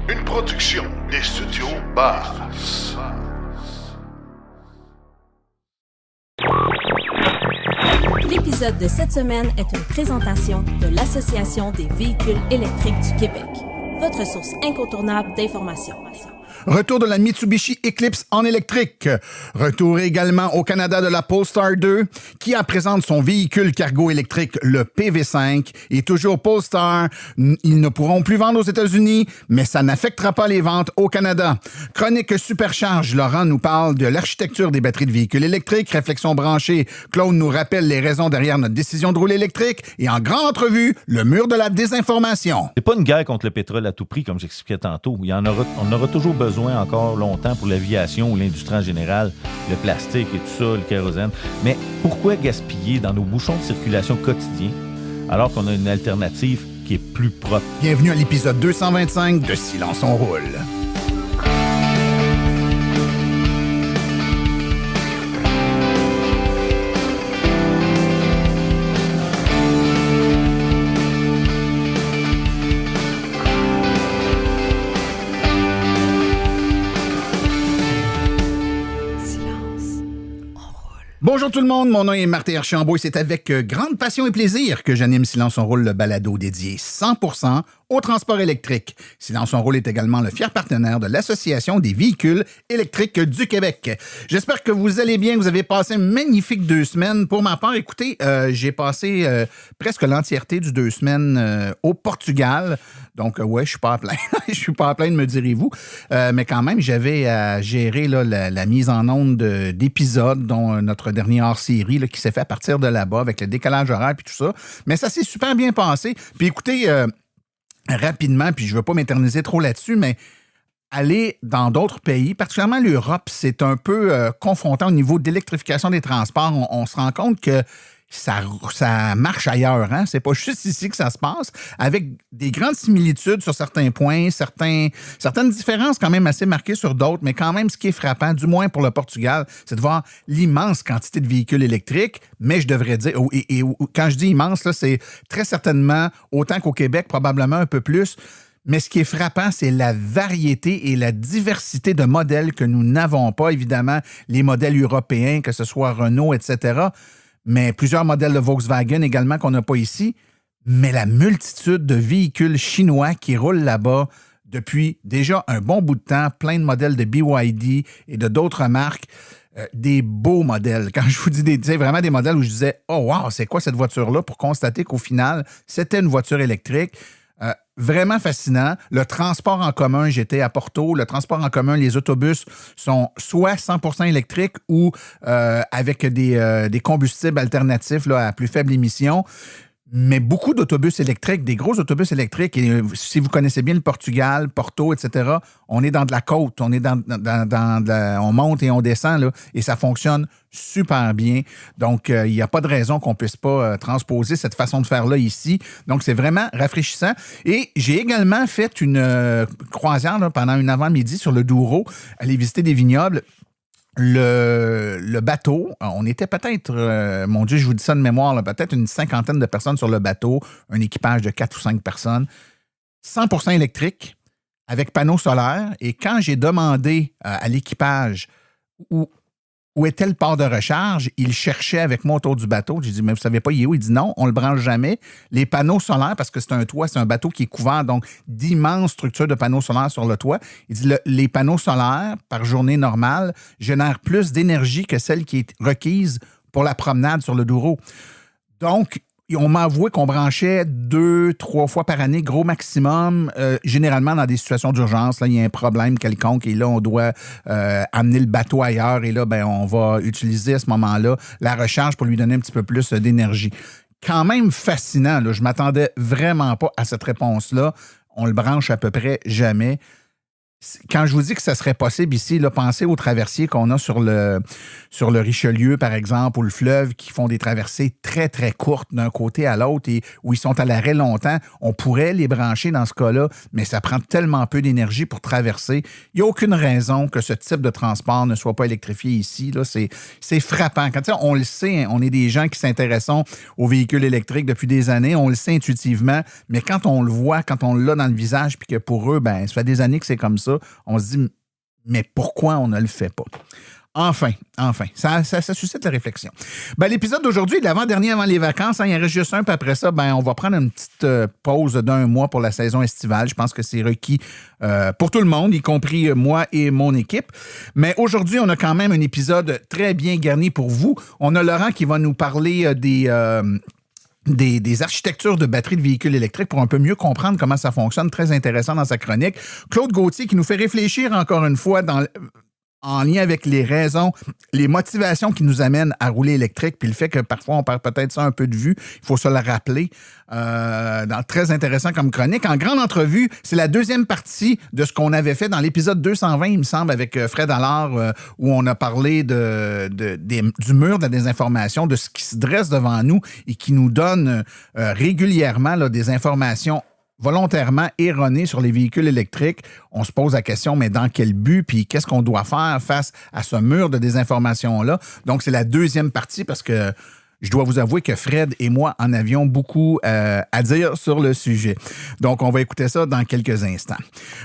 Une production des studios Bass. L'épisode de cette semaine est une présentation de l'Association des véhicules électriques du Québec, votre source incontournable d'informations. Retour de la Mitsubishi Eclipse en électrique. Retour également au Canada de la Polestar 2, qui présente son véhicule cargo électrique, le PV5. Et toujours Polestar, ils ne pourront plus vendre aux États-Unis, mais ça n'affectera pas les ventes au Canada. Chronique Supercharge, Laurent nous parle de l'architecture des batteries de véhicules électriques. Réflexion branchée, Claude nous rappelle les raisons derrière notre décision de rouler électrique. Et en grande entrevue, le mur de la désinformation. C'est pas une guerre contre le pétrole à tout prix, comme j'expliquais tantôt. On aura toujours besoin encore longtemps pour l'aviation ou l'industrie en général, le plastique et tout ça, le kérosène. Mais pourquoi gaspiller dans nos bouchons de circulation quotidiens alors qu'on a une alternative qui est plus propre? Bienvenue à l'épisode 225 de Silence on roule. Bonjour tout le monde, mon nom est Martin Archambault et c'est avec grande passion et plaisir que j'anime Silence on roule, le balado dédié 100% au transport électrique. Silence on roule est également le fier partenaire de l'Association des véhicules électriques du Québec. J'espère que vous allez bien, que vous avez passé une magnifique 2 semaines. Pour ma part, écoutez, j'ai passé presque l'entièreté du 2 semaines au Portugal. Donc, ouais, je suis pas à plein. Je suis pas à plein, me direz-vous. Mais quand même, j'avais à gérer là, la mise en onde d'épisodes, dont notre dernier hors-série là, qui s'est fait à partir de là-bas, avec le décalage horaire et tout ça. Mais ça s'est super bien passé. Puis écoutez, rapidement, puis je ne veux pas m'éterniser trop là-dessus, mais aller dans d'autres pays, particulièrement l'Europe, c'est un peu confrontant au niveau d'électrification des transports. On se rend compte que ça marche ailleurs, hein? C'est pas juste ici que ça se passe, avec des grandes similitudes sur certains points, certaines différences quand même assez marquées sur d'autres, mais quand même, ce qui est frappant, du moins pour le Portugal, c'est de voir l'immense quantité de véhicules électriques, mais je devrais dire, et quand je dis immense, là, c'est très certainement autant qu'au Québec, probablement un peu plus. Mais ce qui est frappant, c'est la variété et la diversité de modèles que nous n'avons pas. Évidemment, les modèles européens, que ce soit Renault, etc., mais plusieurs modèles de Volkswagen également qu'on n'a pas ici. Mais la multitude de véhicules chinois qui roulent là-bas depuis déjà un bon bout de temps, plein de modèles de BYD et de d'autres marques, des beaux modèles. Quand je vous dis vraiment des modèles où je disais « Oh wow, c'est quoi cette voiture-là? » pour constater qu'au final, c'était une voiture électrique. Vraiment fascinant. Le transport en commun, j'étais à Porto, le transport en commun, les autobus sont soit 100% électriques ou avec des combustibles alternatifs là, à plus faible émission. Mais beaucoup d'autobus électriques, des gros autobus électriques. Et si vous connaissez bien le Portugal, Porto, etc., on est dans de la côte, on est on monte et on descend, là, et ça fonctionne super bien. Donc, il n'y a pas de raison qu'on ne puisse pas transposer cette façon de faire-là ici. Donc, c'est vraiment rafraîchissant. Et j'ai également fait une croisière là, pendant une avant-midi sur le Douro, aller visiter des vignobles. Le bateau, on était peut-être, mon Dieu, je vous dis ça de mémoire, là, peut-être une 50aine de personnes sur le bateau, un équipage de 4 ou 5 personnes, 100% électrique, avec panneaux solaires. Et quand j'ai demandé à l'équipage où était le port de recharge, il cherchait avec moi autour du bateau. J'ai dit, mais vous savez pas, il est où? Il dit non, on ne le branche jamais. Les panneaux solaires, parce que c'est un toit, c'est un bateau qui est couvert, donc d'immenses structures de panneaux solaires sur le toit. Il dit, les panneaux solaires, par journée normale, génèrent plus d'énergie que celle qui est requise pour la promenade sur le Douro. Donc, on m'a avoué qu'on branchait 2-3 fois par année, gros maximum, généralement dans des situations d'urgence. Là, il y a un problème quelconque et là, on doit amener le bateau ailleurs et là, on va utiliser à ce moment-là la recharge pour lui donner un petit peu plus d'énergie. Quand même fascinant, là, je ne m'attendais vraiment pas à cette réponse-là. On le branche à peu près jamais. quand je vous dis que ça serait possible ici, là, pensez aux traversiers qu'on a sur le Richelieu, par exemple, ou le fleuve, qui font des traversées très, très courtes d'un côté à l'autre et où ils sont à l'arrêt longtemps. On pourrait les brancher dans ce cas-là, mais ça prend tellement peu d'énergie pour traverser. Il n'y a aucune raison que ce type de transport ne soit pas électrifié ici. Là. C'est frappant. Quand, on le sait, hein, on est des gens qui s'intéressent aux véhicules électriques depuis des années. On le sait intuitivement, mais quand on le voit, quand on l'a dans le visage, puis que pour eux, ça fait des années que c'est comme ça, on se dit, mais pourquoi on ne le fait pas? Enfin, ça suscite la réflexion. L'épisode d'aujourd'hui est l'avant-dernier avant les vacances. Hein, il en reste juste un, puis après ça, on va prendre une petite pause d'1 mois pour la saison estivale. Je pense que c'est requis pour tout le monde, y compris moi et mon équipe. Mais aujourd'hui, on a quand même un épisode très bien garni pour vous. On a Laurent qui va nous parler des architectures de batteries de véhicules électriques pour un peu mieux comprendre comment ça fonctionne. Très intéressant dans sa chronique. Claude Gauthier qui nous fait réfléchir encore une fois en lien avec les raisons, les motivations qui nous amènent à rouler électrique, puis le fait que parfois on perd peut-être ça un peu de vue. Il faut se le rappeler. Très intéressant comme chronique. En grande entrevue, c'est la deuxième partie de ce qu'on avait fait dans l'épisode 220, il me semble, avec Fred Allard, où on a parlé du mur de la désinformation, de ce qui se dresse devant nous et qui nous donne régulièrement là, des informations volontairement erronées sur les véhicules électriques. On se pose la question, mais dans quel but, puis qu'est-ce qu'on doit faire face à ce mur de désinformation-là? Donc, c'est la deuxième partie parce que je dois vous avouer que Fred et moi en avions beaucoup à dire sur le sujet. Donc, on va écouter ça dans quelques instants.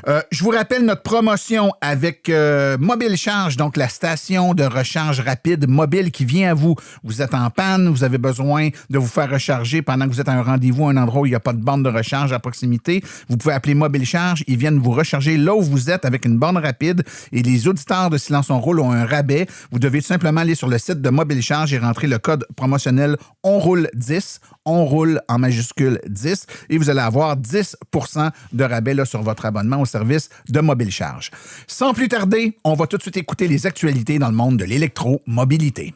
Je vous rappelle notre promotion avec Mobile Charge, donc la station de recharge rapide mobile qui vient à vous. Vous êtes en panne, vous avez besoin de vous faire recharger pendant que vous êtes à un rendez-vous, un endroit où il n'y a pas de borne de recharge à proximité. Vous pouvez appeler Mobile Charge, ils viennent vous recharger là où vous êtes avec une borne rapide et les auditeurs de Silence on Roule ont un rabais. Vous devez tout simplement aller sur le site de Mobile Charge et rentrer le code promotionnel On roule 10, on roule en majuscule 10 et vous allez avoir 10% de rabais là, sur votre abonnement au service de Mobile Charge. Sans plus tarder, on va tout de suite écouter les actualités dans le monde de l'électromobilité.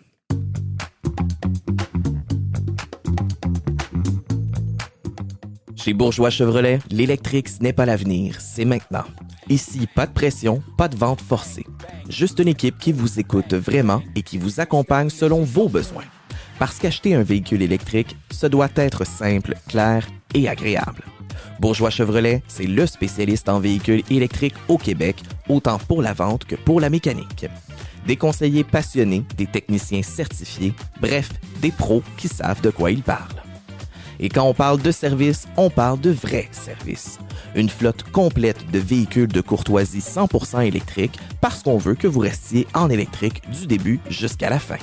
Chez Bourgeois Chevrolet, l'électrique, ce n'est pas l'avenir, c'est maintenant. Ici, pas de pression, pas de vente forcée. Juste une équipe qui vous écoute vraiment et qui vous accompagne selon vos besoins. Parce qu'acheter un véhicule électrique, ce doit être simple, clair et agréable. Bourgeois Chevrolet, c'est le spécialiste en véhicules électriques au Québec, autant pour la vente que pour la mécanique. Des conseillers passionnés, des techniciens certifiés, bref, des pros qui savent de quoi ils parlent. Et quand on parle de service, on parle de vrais services. Une flotte complète de véhicules de courtoisie 100% électriques parce qu'on veut que vous restiez en électrique du début jusqu'à la fin.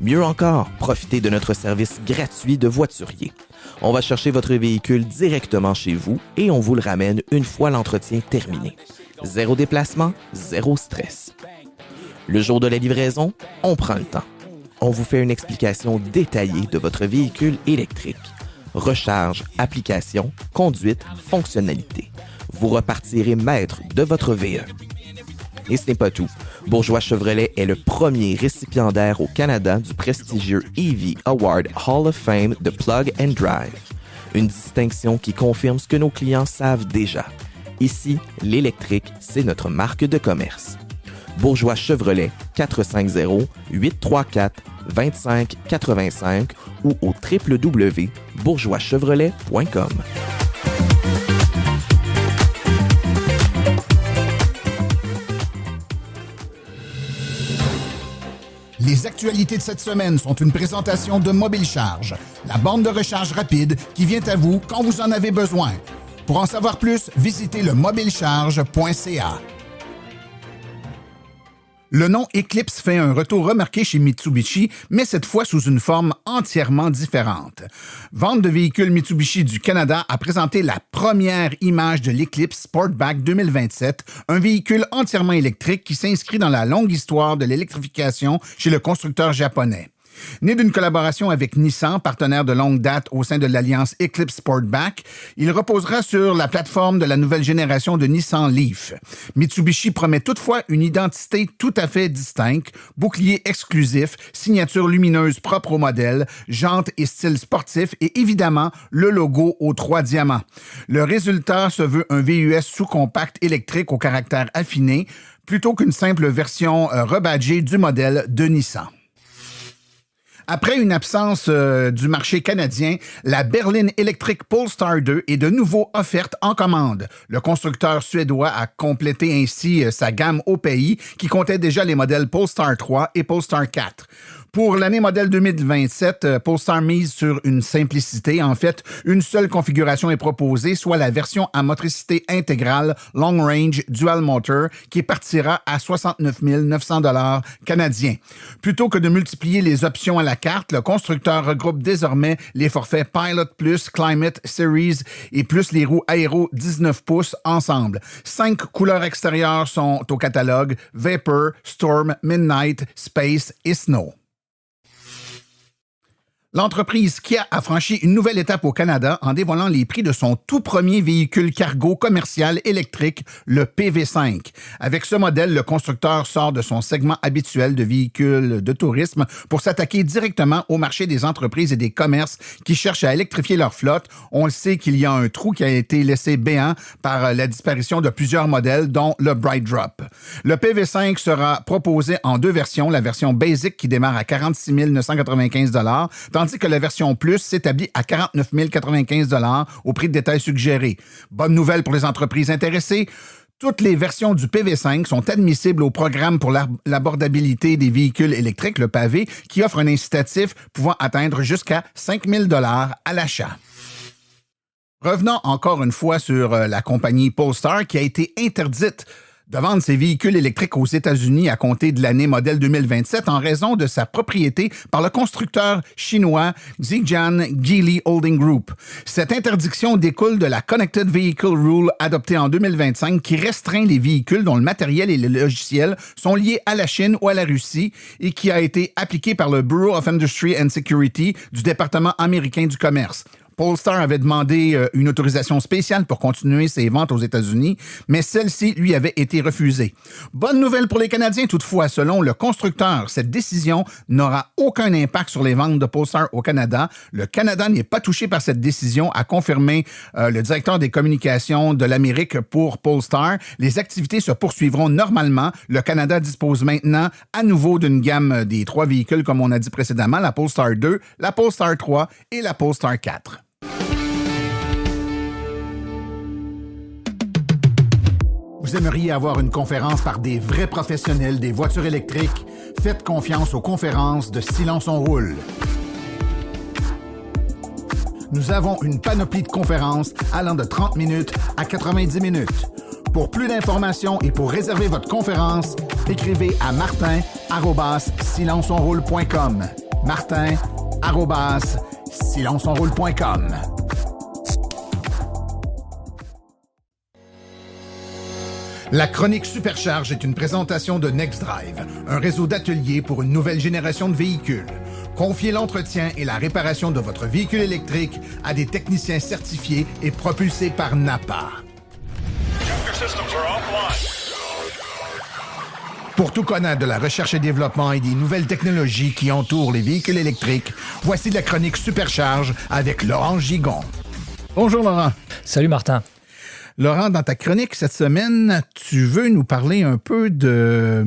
Mieux encore, profitez de notre service gratuit de voiturier. On va chercher votre véhicule directement chez vous et on vous le ramène une fois l'entretien terminé. Zéro déplacement, zéro stress. Le jour de la livraison, on prend le temps. On vous fait une explication détaillée de votre véhicule électrique. Recharge, application, conduite, fonctionnalité. Vous repartirez maître de votre VE. Et ce n'est pas tout. Bourgeois Chevrolet est le premier récipiendaire au Canada du prestigieux EV Award Hall of Fame de Plug and Drive. Une distinction qui confirme ce que nos clients savent déjà. Ici, l'électrique, c'est notre marque de commerce. Bourgeois Chevrolet, 450-834-2585 ou au www.bourgeoischevrolet.com. Les actualités de cette semaine sont une présentation de Mobile Charge, la borne de recharge rapide qui vient à vous quand vous en avez besoin. Pour en savoir plus, visitez le mobilecharge.ca. Le nom Eclipse fait un retour remarqué chez Mitsubishi, mais cette fois sous une forme entièrement différente. Vente de véhicules Mitsubishi du Canada a présenté la première image de l'Eclipse Sportback 2027, un véhicule entièrement électrique qui s'inscrit dans la longue histoire de l'électrification chez le constructeur japonais. Né d'une collaboration avec Nissan, partenaire de longue date au sein de l'alliance Eclipse Sportback, il reposera sur la plateforme de la nouvelle génération de Nissan Leaf. Mitsubishi promet toutefois une identité tout à fait distincte, bouclier exclusif, signature lumineuse propre au modèle, jantes et style sportif et évidemment le logo aux 3 diamants. Le résultat se veut un VUS sous-compact électrique au caractère affiné, plutôt qu'une simple version rebadgée du modèle de Nissan. Après une absence du marché canadien, la berline électrique Polestar 2 est de nouveau offerte en commande. Le constructeur suédois a complété ainsi sa gamme au pays, qui comptait déjà les modèles Polestar 3 et Polestar 4. Pour l'année modèle 2027, Polestar mise sur une simplicité. En fait, une seule configuration est proposée, soit la version à motricité intégrale Long Range Dual Motor, qui partira à 69 900 $ canadiens. Plutôt que de multiplier les options à la carte, le constructeur regroupe désormais les forfaits Pilot Plus, Climate Series et plus les roues aéro 19 pouces ensemble. 5 couleurs extérieures sont au catalogue: Vapor, Storm, Midnight, Space et Snow. L'entreprise Kia a franchi une nouvelle étape au Canada en dévoilant les prix de son tout premier véhicule cargo commercial électrique, le PV5. Avec ce modèle, le constructeur sort de son segment habituel de véhicules de tourisme pour s'attaquer directement au marché des entreprises et des commerces qui cherchent à électrifier leur flotte. On le sait qu'il y a un trou qui a été laissé béant par la disparition de plusieurs modèles, dont le Bright Drop. Le PV5 sera proposé en 2 versions, la version Basic qui démarre à 46 995 $, tandis que la version Plus s'établit à 49 095 $ au prix de détail suggéré. Bonne nouvelle pour les entreprises intéressées. Toutes les versions du PV5 sont admissibles au programme pour l'abordabilité des véhicules électriques, le PAVE, qui offre un incitatif pouvant atteindre jusqu'à 5 000 $ à l'achat. Revenons encore une fois sur la compagnie Polestar qui a été interdite de vendre ses véhicules électriques aux États-Unis à compter de l'année modèle 2027 en raison de sa propriété par le constructeur chinois Zhejiang Geely Holding Group. Cette interdiction découle de la Connected Vehicle Rule adoptée en 2025 qui restreint les véhicules dont le matériel et le logiciel sont liés à la Chine ou à la Russie et qui a été appliquée par le Bureau of Industry and Security du département américain du commerce. Polestar avait demandé une autorisation spéciale pour continuer ses ventes aux États-Unis, mais celle-ci lui avait été refusée. Bonne nouvelle pour les Canadiens toutefois, selon le constructeur, cette décision n'aura aucun impact sur les ventes de Polestar au Canada. Le Canada n'est pas touché par cette décision, a confirmé le directeur des communications de l'Amérique pour Polestar. Les activités se poursuivront normalement. Le Canada dispose maintenant à nouveau d'une gamme des 3 véhicules, comme on a dit précédemment, la Polestar 2, la Polestar 3 et la Polestar 4. Vous aimeriez avoir une conférence par des vrais professionnels des voitures électriques? Faites confiance aux conférences de Silence on roule. Nous avons une panoplie de conférences allant de 30 minutes à 90 minutes. Pour plus d'informations et pour réserver votre conférence, écrivez à martin@silenceonroule.com. martin@silenceonroule.com. La chronique Supercharge est une présentation de NextDrive, un réseau d'ateliers pour une nouvelle génération de véhicules. Confiez l'entretien et la réparation de votre véhicule électrique à des techniciens certifiés et propulsés par NAPA. Pour tout connaître de la recherche et développement et des nouvelles technologies qui entourent les véhicules électriques, voici la chronique Supercharge avec Laurent Gigon. Bonjour Laurent. Salut Martin. Laurent, dans ta chronique cette semaine, tu veux nous parler un peu de...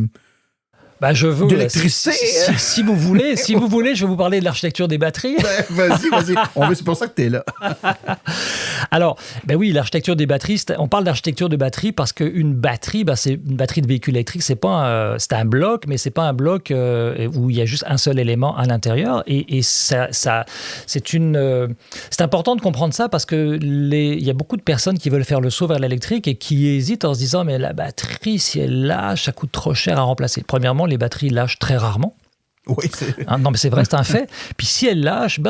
Je veux. D'électricité. Si vous voulez, je vais vous parler de l'architecture des batteries. Vas-y. C'est pour ça que tu es là. Alors, oui, l'architecture des batteries, on parle d'architecture de batterie parce qu'une batterie, c'est une batterie de véhicule électrique, c'est un bloc, mais c'est pas un bloc où il y a juste un seul élément à l'intérieur. Et c'est important de comprendre ça parce que il y a beaucoup de personnes qui veulent faire le saut vers l'électrique et qui hésitent en se disant, mais la batterie, si elle lâche, ça coûte trop cher à remplacer. Premièrement, les batteries lâchent très rarement. Oui, non, mais c'est vrai, c'est un fait. Puis si elles lâchent,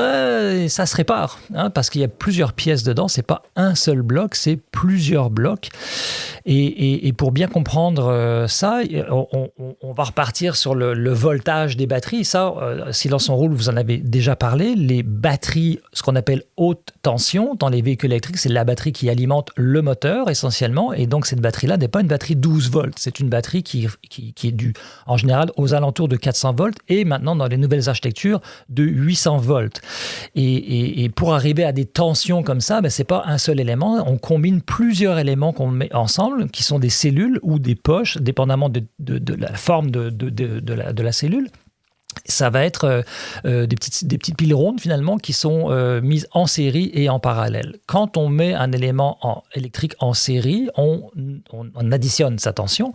ça se répare, parce qu'il y a plusieurs pièces dedans. C'est pas un seul bloc, c'est plusieurs blocs. Et pour bien comprendre ça, on va repartir sur le voltage des batteries. Ça, Silence on roule, vous en avez déjà parlé. Les batteries, ce qu'on appelle haute tension dans les véhicules électriques, c'est la batterie qui alimente le moteur essentiellement. Et donc, cette batterie-là n'est pas une batterie 12 volts. C'est une batterie qui est due en général aux alentours de 400 volts et maintenant dans les nouvelles architectures de 800 volts. Et pour arriver à des tensions comme ça, ce n'est pas un seul élément. On combine plusieurs éléments qu'on met ensemble, qui sont des cellules ou des poches, dépendamment de la forme de la cellule. Ça va être des petites piles rondes, finalement, qui sont mises en série et en parallèle. Quand on met un élément électrique en série, on additionne sa tension.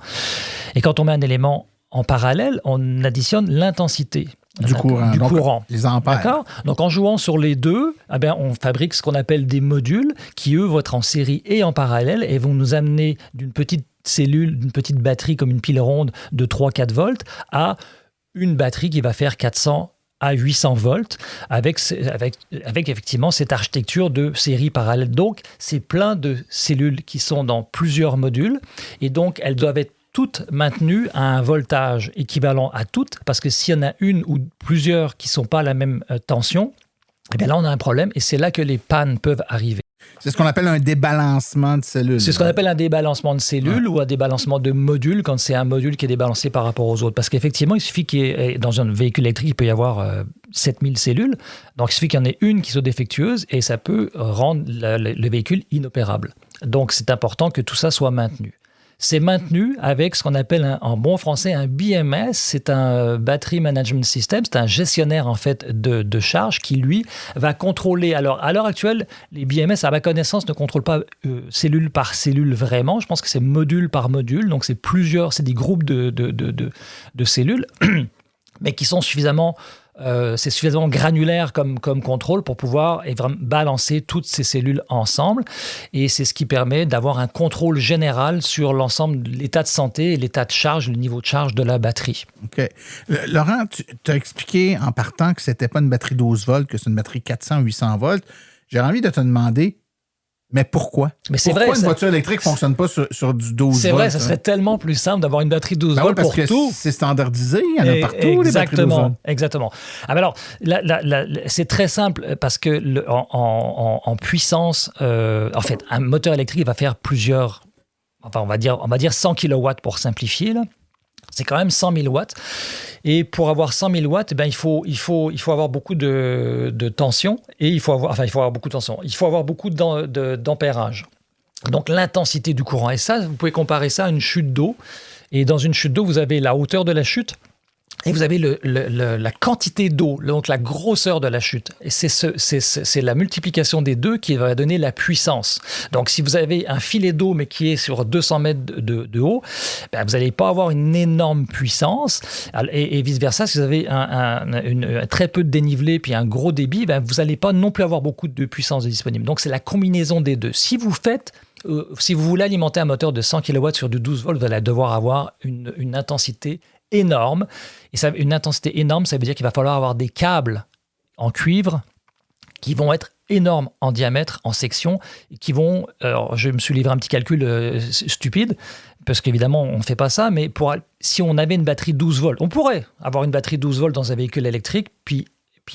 Et quand on met un élément en parallèle, on additionne l'intensité du courant. Les ampères. D'accord ? Donc, en jouant sur les deux, on fabrique ce qu'on appelle des modules qui, eux, vont être en série et en parallèle et vont nous amener d'une petite cellule, d'une petite batterie comme une pile ronde de 3-4 volts à une batterie qui va faire 400 à 800 volts avec effectivement cette architecture de série parallèle. Donc, c'est plein de cellules qui sont dans plusieurs modules et donc elles doivent être toutes maintenues à un voltage équivalent à toutes, parce que s'il y en a une ou plusieurs qui ne sont pas à la même tension, eh bien là, on a un problème et c'est là que les pannes peuvent arriver. C'est ce qu'on appelle un débalancement de cellules. C'est ce qu'on appelle un débalancement de cellules ou un débalancement de modules quand c'est un module qui est débalancé par rapport aux autres. Parce qu'effectivement, il suffit dans un véhicule électrique, il peut y avoir 7000 cellules. Donc, il suffit qu'il y en ait une qui soit défectueuse et ça peut rendre le véhicule inopérable. Donc, c'est important que tout ça soit maintenu. C'est maintenu avec ce qu'on appelle en bon français un BMS, c'est un Battery Management System, c'est un gestionnaire en fait de charge qui lui va contrôler. Alors à l'heure actuelle, les BMS à ma connaissance ne contrôlent pas cellule par cellule vraiment. Je pense que c'est module par module, donc c'est des groupes de cellules, mais qui sont suffisamment granulaire comme contrôle pour pouvoir balancer toutes ces cellules ensemble. Et c'est ce qui permet d'avoir un contrôle général sur l'ensemble de l'état de santé et l'état de charge, le niveau de charge de la batterie. OK. Laurent, tu as expliqué en partant que ce n'était pas une batterie 12 volts, que c'est une batterie 400-800 volts. J'ai envie de te demander, mais pourquoi? Pourquoi une voiture électrique ne fonctionne pas sur du 12 volts? C'est vrai, ça serait tellement plus simple d'avoir une batterie 12 volts pour tout. C'est standardisé, il y en a partout, les batteries 12 volts. Exactement. Alors, c'est très simple parce que en puissance, en fait, un moteur électrique va faire on va dire 100 kW pour simplifier, là. C'est quand même 100 000 watts. Et pour avoir 100 000 watts, il faut avoir beaucoup de tension. Et il faut avoir beaucoup de tension. Il faut avoir beaucoup d'ampérage. Donc, l'intensité du courant. Et ça, vous pouvez comparer ça à une chute d'eau. Et dans une chute d'eau, vous avez la hauteur de la chute. Et vous avez la quantité d'eau, donc la grosseur de la chute. Et c'est la multiplication des deux qui va donner la puissance. Donc, si vous avez un filet d'eau, mais qui est sur 200 mètres de haut, vous n'allez pas avoir une énorme puissance. Et vice-versa, si vous avez très peu de dénivelé puis un gros débit, vous n'allez pas non plus avoir beaucoup de puissance disponible. Donc, c'est la combinaison des deux. Si vous voulez alimenter un moteur de 100 kW sur du 12 volts, vous allez devoir avoir une intensité énorme. Et une intensité énorme, ça veut dire qu'il va falloir avoir des câbles en cuivre qui vont être énormes en diamètre, en section, qui vont... Alors, je me suis livré un petit calcul stupide, parce qu'évidemment, on ne fait pas ça, mais si on avait une batterie 12 volts, on pourrait avoir une batterie 12 volts dans un véhicule électrique, puis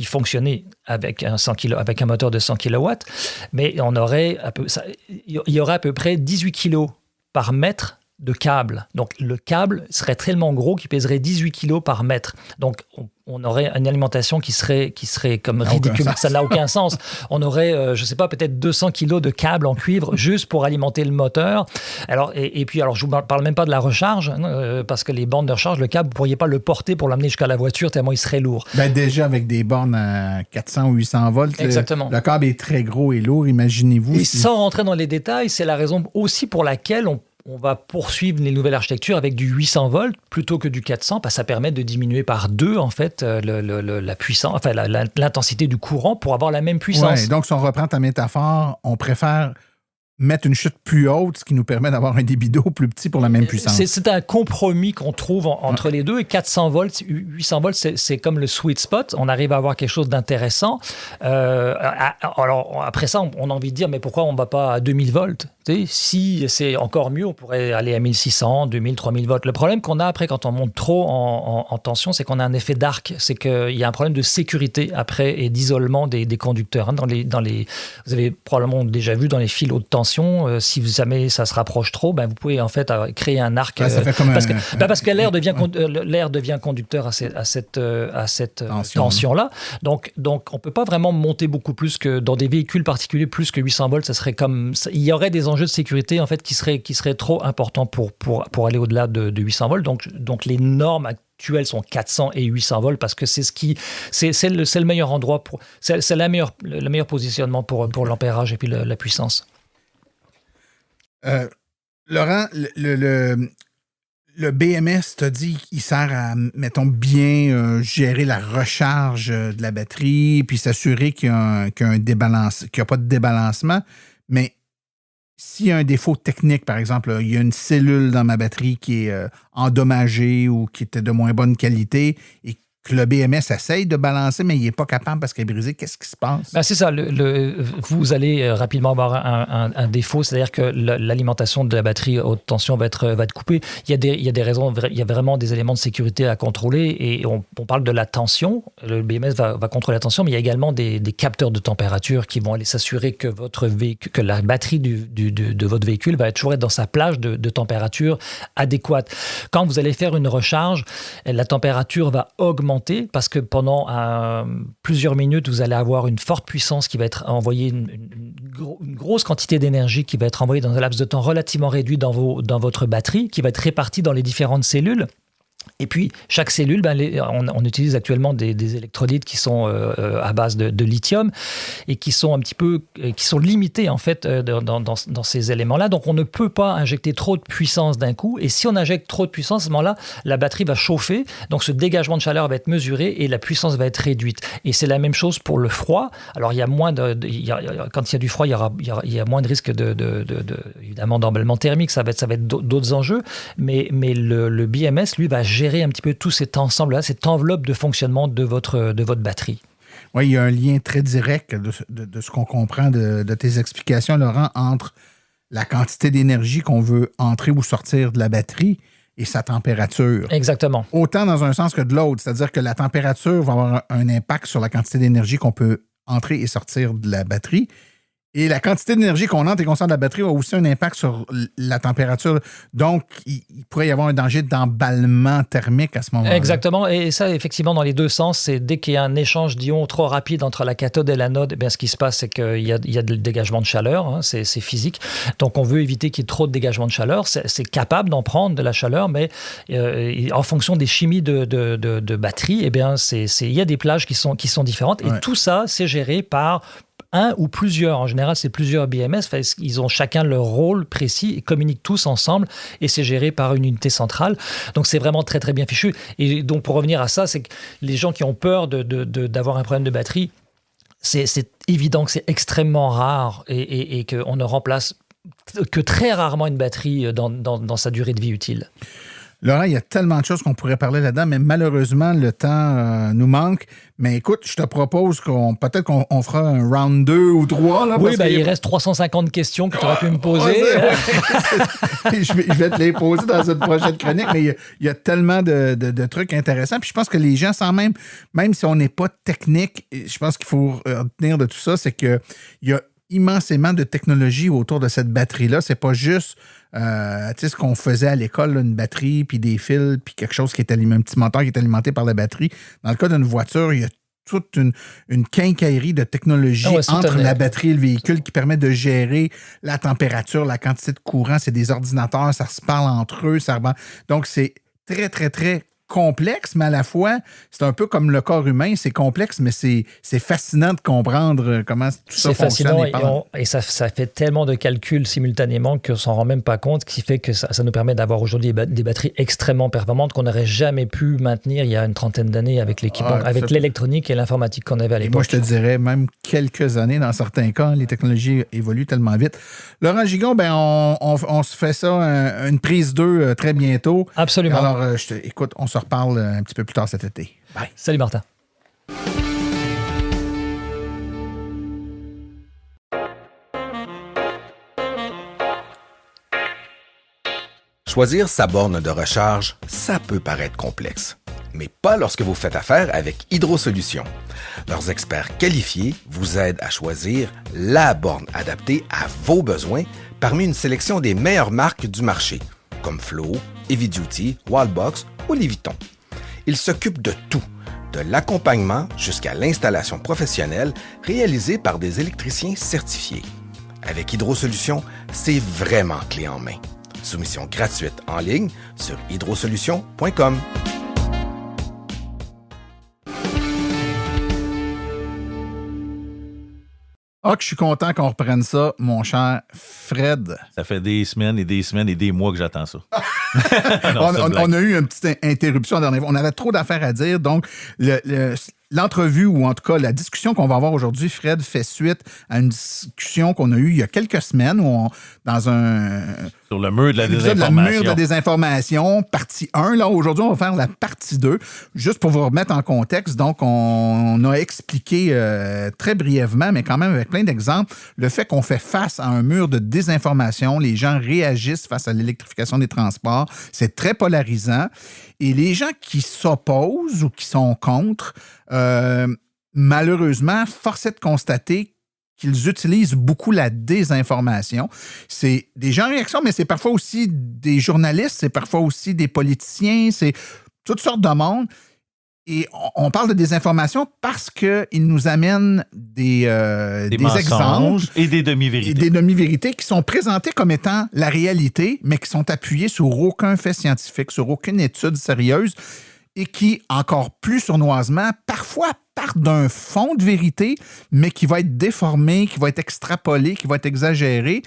fonctionner avec un moteur de 100 kW, mais il y aurait à peu près 18 kg par mètre de câble. Donc, le câble serait tellement gros qu'il pèserait 18 kg par mètre. Donc, on aurait une alimentation qui serait comme ridicule. Ça n'a aucun sens. On aurait, je ne sais pas, peut-être 200 kg de câble en cuivre juste pour alimenter le moteur. Alors, et puis, je ne vous parle même pas de la recharge, parce que les bornes de recharge, le câble, vous ne pourriez pas le porter pour l'amener jusqu'à la voiture tellement il serait lourd. Déjà, avec des bornes à 400 ou 800 volts, exactement. Le câble est très gros et lourd, imaginez-vous. Et sans rentrer dans les détails, c'est la raison aussi pour laquelle on va poursuivre les nouvelles architectures avec du 800 volts plutôt que du 400, parce que ça permet de diminuer par 2 en fait la puissance, l'intensité du courant pour avoir la même puissance. Ouais, donc si on reprend ta métaphore, on préfère mettre une chute plus haute, ce qui nous permet d'avoir un débit d'eau plus petit pour la même puissance. C'est un compromis qu'on trouve entre les deux. Et 400 volts, 800 volts, c'est comme le sweet spot. On arrive à avoir quelque chose d'intéressant. Alors, après ça, on a envie de dire, mais pourquoi on ne va pas à 2000 volts? Si c'est encore mieux, on pourrait aller à 1600, 2000, 3000 volts. Le problème qu'on a après, quand on monte trop en tension, c'est qu'on a un effet d'arc. C'est qu'il y a un problème de sécurité après et d'isolement des conducteurs. Vous avez probablement déjà vu dans les fils haute tension, si jamais ça se rapproche trop, vous pouvez en fait créer un arc. Parce que l'air devient conducteur à cette tension-là. Donc, on ne peut pas vraiment monter beaucoup plus que dans des véhicules particuliers, plus que 800 volts. Ça serait il y aurait des enjeux de sécurité en fait qui seraient trop importants pour aller au-delà de 800 volts. Donc les normes actuelles sont 400 et 800 volts parce que c'est le meilleur endroit c'est le meilleur positionnement pour l'ampérage et puis la puissance. Laurent, le BMS, t'as dit qu'il sert à, mettons, bien gérer la recharge de la batterie puis s'assurer qu'il y a qu'il n'y a pas de débalancement. Mais s'il y a un défaut technique, par exemple, il y a une cellule dans ma batterie qui est endommagée ou qui était de moins bonne qualité et que le BMS essaye de balancer, mais il n'est pas capable parce qu'elle est brisée, qu'est-ce qui se passe? C'est ça. Vous allez rapidement avoir un défaut, c'est-à-dire que l'alimentation de la batterie haute tension va être coupée. Il y a des raisons, il y a vraiment des éléments de sécurité à contrôler et on parle de la tension. Le BMS va contrôler la tension, mais il y a également des capteurs de température qui vont aller s'assurer que que la batterie de votre véhicule va toujours être dans sa plage de température adéquate. Quand vous allez faire une recharge, la température va augmenter parce que pendant plusieurs minutes, vous allez avoir une forte puissance qui va être envoyée, une grosse quantité d'énergie qui va être envoyée dans un laps de temps relativement réduit dans votre batterie, qui va être répartie dans les différentes cellules. Et puis, chaque cellule, on utilise actuellement des électrolytes qui sont à base de lithium et qui sont limités en fait dans ces éléments-là. Donc, on ne peut pas injecter trop de puissance d'un coup. Et si on injecte trop de puissance, à ce moment-là, la batterie va chauffer. Donc, ce dégagement de chaleur va être mesuré et la puissance va être réduite. Et c'est la même chose pour le froid. Alors, il y a moins quand il y a du froid, il y a moins de risque évidemment d'emballement thermique. Ça va être d'autres enjeux. Mais le BMS, lui, va gérer un petit peu tout cet ensemble-là, cette enveloppe de fonctionnement de votre batterie. Oui, il y a un lien très direct de ce qu'on comprend de tes explications, Laurent, entre la quantité d'énergie qu'on veut entrer ou sortir de la batterie et sa température. Exactement. Autant dans un sens que de l'autre, c'est-à-dire que la température va avoir un impact sur la quantité d'énergie qu'on peut entrer et sortir de la batterie. Et la quantité d'énergie qu'on entre et qu'on sort de la batterie a aussi un impact sur la température. Donc, il pourrait y avoir un danger d'emballement thermique à ce moment-là. Exactement. Et ça, effectivement, dans les deux sens, c'est dès qu'il y a un échange d'ions trop rapide entre la cathode et l'anode, ce qui se passe, c'est qu'il y a du dégagement de chaleur. C'est physique. Donc, on veut éviter qu'il y ait trop de dégagement de chaleur. C'est capable d'en prendre de la chaleur, mais en fonction des chimies de batterie, il y a des plages qui sont différentes. Et tout ça, c'est géré par un ou plusieurs. En général, c'est plusieurs BMS. Ils ont chacun leur rôle précis et communiquent tous ensemble et c'est géré par une unité centrale. Donc, c'est vraiment très, très bien fichu. Et donc, pour revenir à ça, c'est que les gens qui ont peur d'avoir un problème de batterie, c'est évident que c'est extrêmement rare et qu'on ne remplace que très rarement une batterie dans sa durée de vie utile. Laurent, il y a tellement de choses qu'on pourrait parler là-dedans, mais malheureusement, le temps nous manque. Mais écoute, je te propose peut-être qu'on fera un round 2 ou 3. Là, oui, il reste 350 questions que tu aurais pu me poser. Je vais te les poser dans une prochaine chronique, mais il y a tellement de trucs intéressants. Puis je pense que les gens, même si on n'est pas technique, je pense qu'il faut retenir de tout ça, c'est qu'il y a immensément de technologie autour de cette batterie-là. C'est pas juste ce qu'on faisait à l'école, là, une batterie, puis des fils, puis quelque chose qui est un petit moteur qui est alimenté par la batterie. Dans le cas d'une voiture, il y a toute une quincaillerie de technologie entre la batterie et le véhicule qui permet de gérer la température, la quantité de courant. C'est des ordinateurs, ça se parle entre eux. Donc, c'est très, très, très complexe, mais à la fois, c'est un peu comme le corps humain, c'est complexe, mais c'est fascinant de comprendre comment tout ça fonctionne. C'est fascinant et ça fait tellement de calculs simultanément qu'on ne s'en rend même pas compte, ce qui fait que ça nous permet d'avoir aujourd'hui des batteries extrêmement performantes qu'on n'aurait jamais pu maintenir il y a une trentaine d'années avec l'équipement, avec l'électronique et l'informatique qu'on avait à l'époque. Et moi, je te dirais même quelques années dans certains cas. Les technologies évoluent tellement vite. Laurent Gigon, on se fait ça, une prise 2 très bientôt. Absolument. Alors, écoute, on se reparle un petit peu plus tard cet été. Bye. Salut Martin. Choisir sa borne de recharge, ça peut paraître complexe, mais pas lorsque vous faites affaire avec Hydrosolutions. Leurs experts qualifiés vous aident à choisir la borne adaptée à vos besoins parmi une sélection des meilleures marques du marché, comme Flow, Heavy-Duty, Wallbox ou Leviton. Ils s'occupent de tout, de l'accompagnement jusqu'à l'installation professionnelle réalisée par des électriciens certifiés. Avec Hydrosolutions, c'est vraiment clé en main. Soumission gratuite en ligne sur hydrosolutions.com. Ah, que je suis content qu'on reprenne ça, mon cher Fred. Ça fait des semaines et des semaines et des mois que j'attends ça. Non, on a eu une petite interruption la dernière fois. On avait trop d'affaires à dire. Donc, l'entrevue, ou en tout cas la discussion qu'on va avoir aujourd'hui, Fred, fait suite à une discussion qu'on a eue il y a quelques semaines dans un... Sur le mur de la désinformation. Le mur de la désinformation, partie 1. Là, aujourd'hui, on va faire la partie 2. Juste pour vous remettre en contexte, donc, on a expliqué très brièvement, mais quand même avec plein d'exemples, le fait qu'on fait face à un mur de désinformation. Les gens réagissent face à l'électrification des transports. C'est très polarisant. Et les gens qui s'opposent ou qui sont contre, malheureusement, force est de constater qu'ils utilisent beaucoup la désinformation. C'est des gens en réaction, mais c'est parfois aussi des journalistes, c'est parfois aussi des politiciens, c'est toutes sortes de monde. Et on parle de désinformation parce qu'ils nous amènent des exemples. Et des demi-vérités. Et des demi-vérités qui sont présentées comme étant la réalité, mais qui sont appuyées sur aucun fait scientifique, sur aucune étude sérieuse, et qui, encore plus sournoisement, parfois partent d'un fond de vérité, mais qui va être déformé, qui va être extrapolé, qui va être exagéré,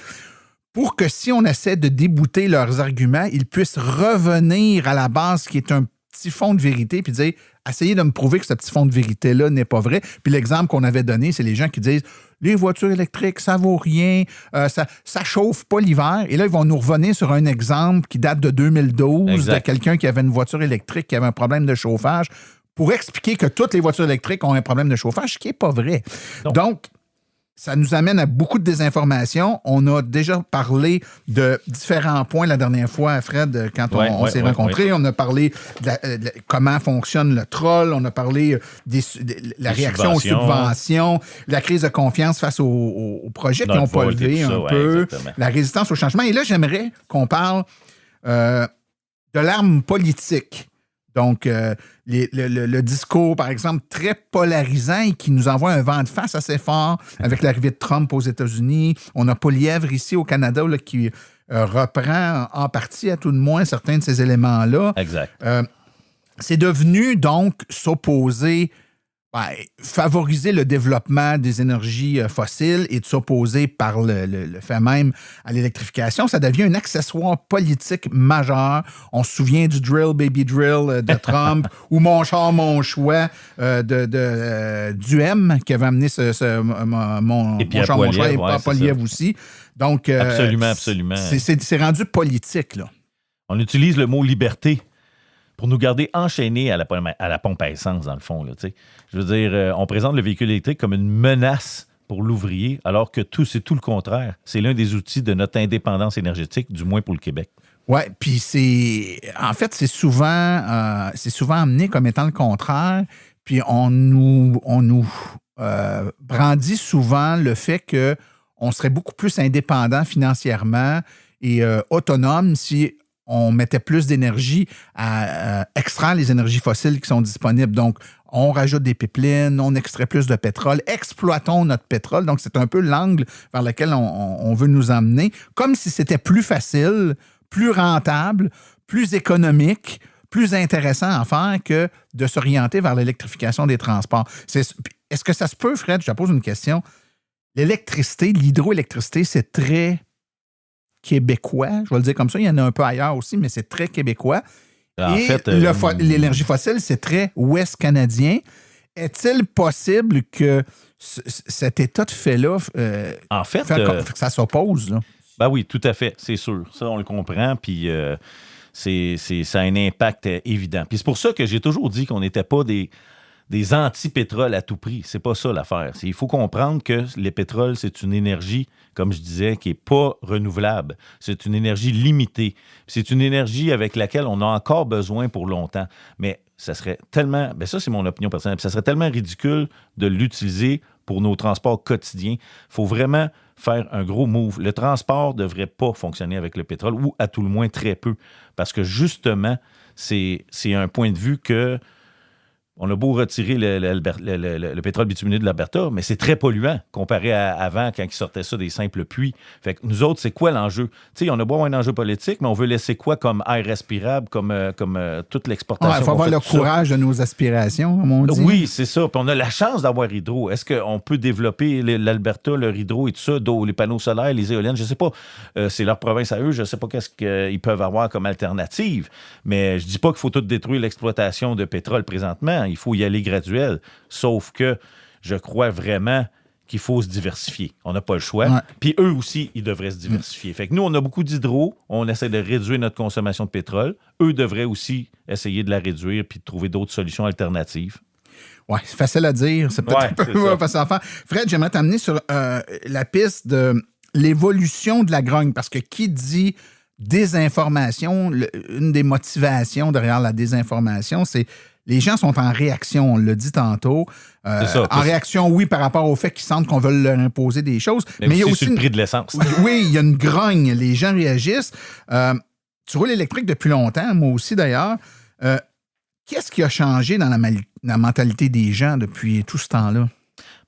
pour que si on essaie de débouter leurs arguments, ils puissent revenir à la base qui est un petit fond de vérité, puis dire, essayez de me prouver que ce petit fond de vérité-là n'est pas vrai. Puis l'exemple qu'on avait donné, c'est les gens qui disent, les voitures électriques, ça vaut rien, ça chauffe pas l'hiver. Et là, ils vont nous revenir sur un exemple qui date de 2012, exact, de quelqu'un qui avait une voiture électrique, qui avait un problème de chauffage, pour expliquer que toutes les voitures électriques ont un problème de chauffage, ce qui n'est pas vrai. Donc, ça nous amène à beaucoup de désinformation. On a déjà parlé de différents points la dernière fois, Fred, quand on s'est rencontrés. Ouais. On a parlé de comment fonctionne le troll. On a parlé de la réaction aux subventions, la crise de confiance face aux projets qui n'ont pas levé un peu, la résistance au changement. Et là, j'aimerais qu'on parle de l'arme politique. Donc, le discours, par exemple, très polarisant et qui nous envoie un vent de face assez fort avec l'arrivée de Trump aux États-Unis. On a Poilievre ici au Canada là, qui reprend en partie, à tout de moins, certains de ces éléments-là. Exact. C'est devenu, donc, s'opposer, favoriser le développement des énergies fossiles et de s'opposer par le fait même à l'électrification. Ça devient un accessoire politique majeur. On se souvient du drill, baby drill de Trump ou mon char, mon choix du M qui avait amené mon char, mon choix et Poilievre aussi. Donc, absolument. C'est rendu politique, là. On utilise le mot liberté pour nous garder enchaînés à la pompe à essence, dans le fond. Là, je veux dire, on présente le véhicule électrique comme une menace pour l'ouvrier, alors que c'est tout le contraire. C'est l'un des outils de notre indépendance énergétique, du moins pour le Québec. Oui, puis c'est souvent amené comme étant le contraire, puis on nous brandit souvent le fait qu'on serait beaucoup plus indépendant financièrement et autonome si on mettait plus d'énergie à extraire les énergies fossiles qui sont disponibles. Donc, on rajoute des pipelines, on extrait plus de pétrole, exploitons notre pétrole. Donc, c'est un peu l'angle vers lequel on veut nous emmener, comme si c'était plus facile, plus rentable, plus économique, plus intéressant à faire que de s'orienter vers l'électrification des transports. Est-ce que ça se peut, Fred? Je te pose une question. L'électricité, l'hydroélectricité, c'est très québécois. Je vais le dire comme ça. Il y en a un peu ailleurs aussi, mais c'est très québécois. Et l'énergie fossile, c'est très ouest canadien. Est-il possible que cet état de fait-là que ça s'oppose? Là? Ben oui, tout à fait, c'est sûr. Ça, on le comprend, puis ça a un impact évident. Puis c'est pour ça que j'ai toujours dit qu'on n'était pas des anti-pétrole à tout prix. C'est pas ça l'affaire. Il faut comprendre que le pétrole, c'est une énergie, comme je disais, qui n'est pas renouvelable. C'est une énergie limitée. C'est une énergie avec laquelle on a encore besoin pour longtemps. Mais ça serait tellement... ça, c'est mon opinion personnelle. Ça serait tellement ridicule de l'utiliser pour nos transports quotidiens. Il faut vraiment faire un gros move. Le transport ne devrait pas fonctionner avec le pétrole, ou à tout le moins très peu. Parce que justement, c'est un point de vue que on a beau retirer le pétrole bitumineux de l'Alberta, mais c'est très polluant comparé à avant, quand ils sortaient ça des simples puits. Fait que nous autres, c'est quoi l'enjeu? Tu sais, on a beau avoir un enjeu politique, mais on veut laisser quoi comme air respirable, comme toute l'exportation? Il faut avoir le courage de nos aspirations, comme on dit. Oui, c'est ça. Puis on a la chance d'avoir hydro. Est-ce qu'on peut développer l'Alberta, leur hydro et tout ça, les panneaux solaires, les éoliennes? Je ne sais pas. C'est leur province à eux. Je ne sais pas qu'est-ce qu'ils peuvent avoir comme alternative. Mais je ne dis pas qu'il faut tout détruire l'exploitation de pétrole présentement. Il faut y aller graduel. Sauf que je crois vraiment qu'il faut se diversifier. On n'a pas le choix. Ouais. Puis eux aussi, ils devraient se diversifier. Fait que nous, on a beaucoup d'hydro. On essaie de réduire notre consommation de pétrole. Eux devraient aussi essayer de la réduire puis de trouver d'autres solutions alternatives. Oui, c'est facile à dire. C'est peut-être un peu facile à faire. Fred, j'aimerais t'amener sur la piste de l'évolution de la grogne. Parce que qui dit désinformation, une des motivations derrière la désinformation, c'est les gens sont en réaction, on l'a dit tantôt. En réaction, oui, par rapport au fait qu'ils sentent qu'on veut leur imposer des choses. Mais il y a aussi sur le prix de l'essence. Oui, il y a une grogne. Les gens réagissent. Tu roules électrique depuis longtemps, moi aussi d'ailleurs. Qu'est-ce qui a changé dans la mentalité des gens depuis tout ce temps-là?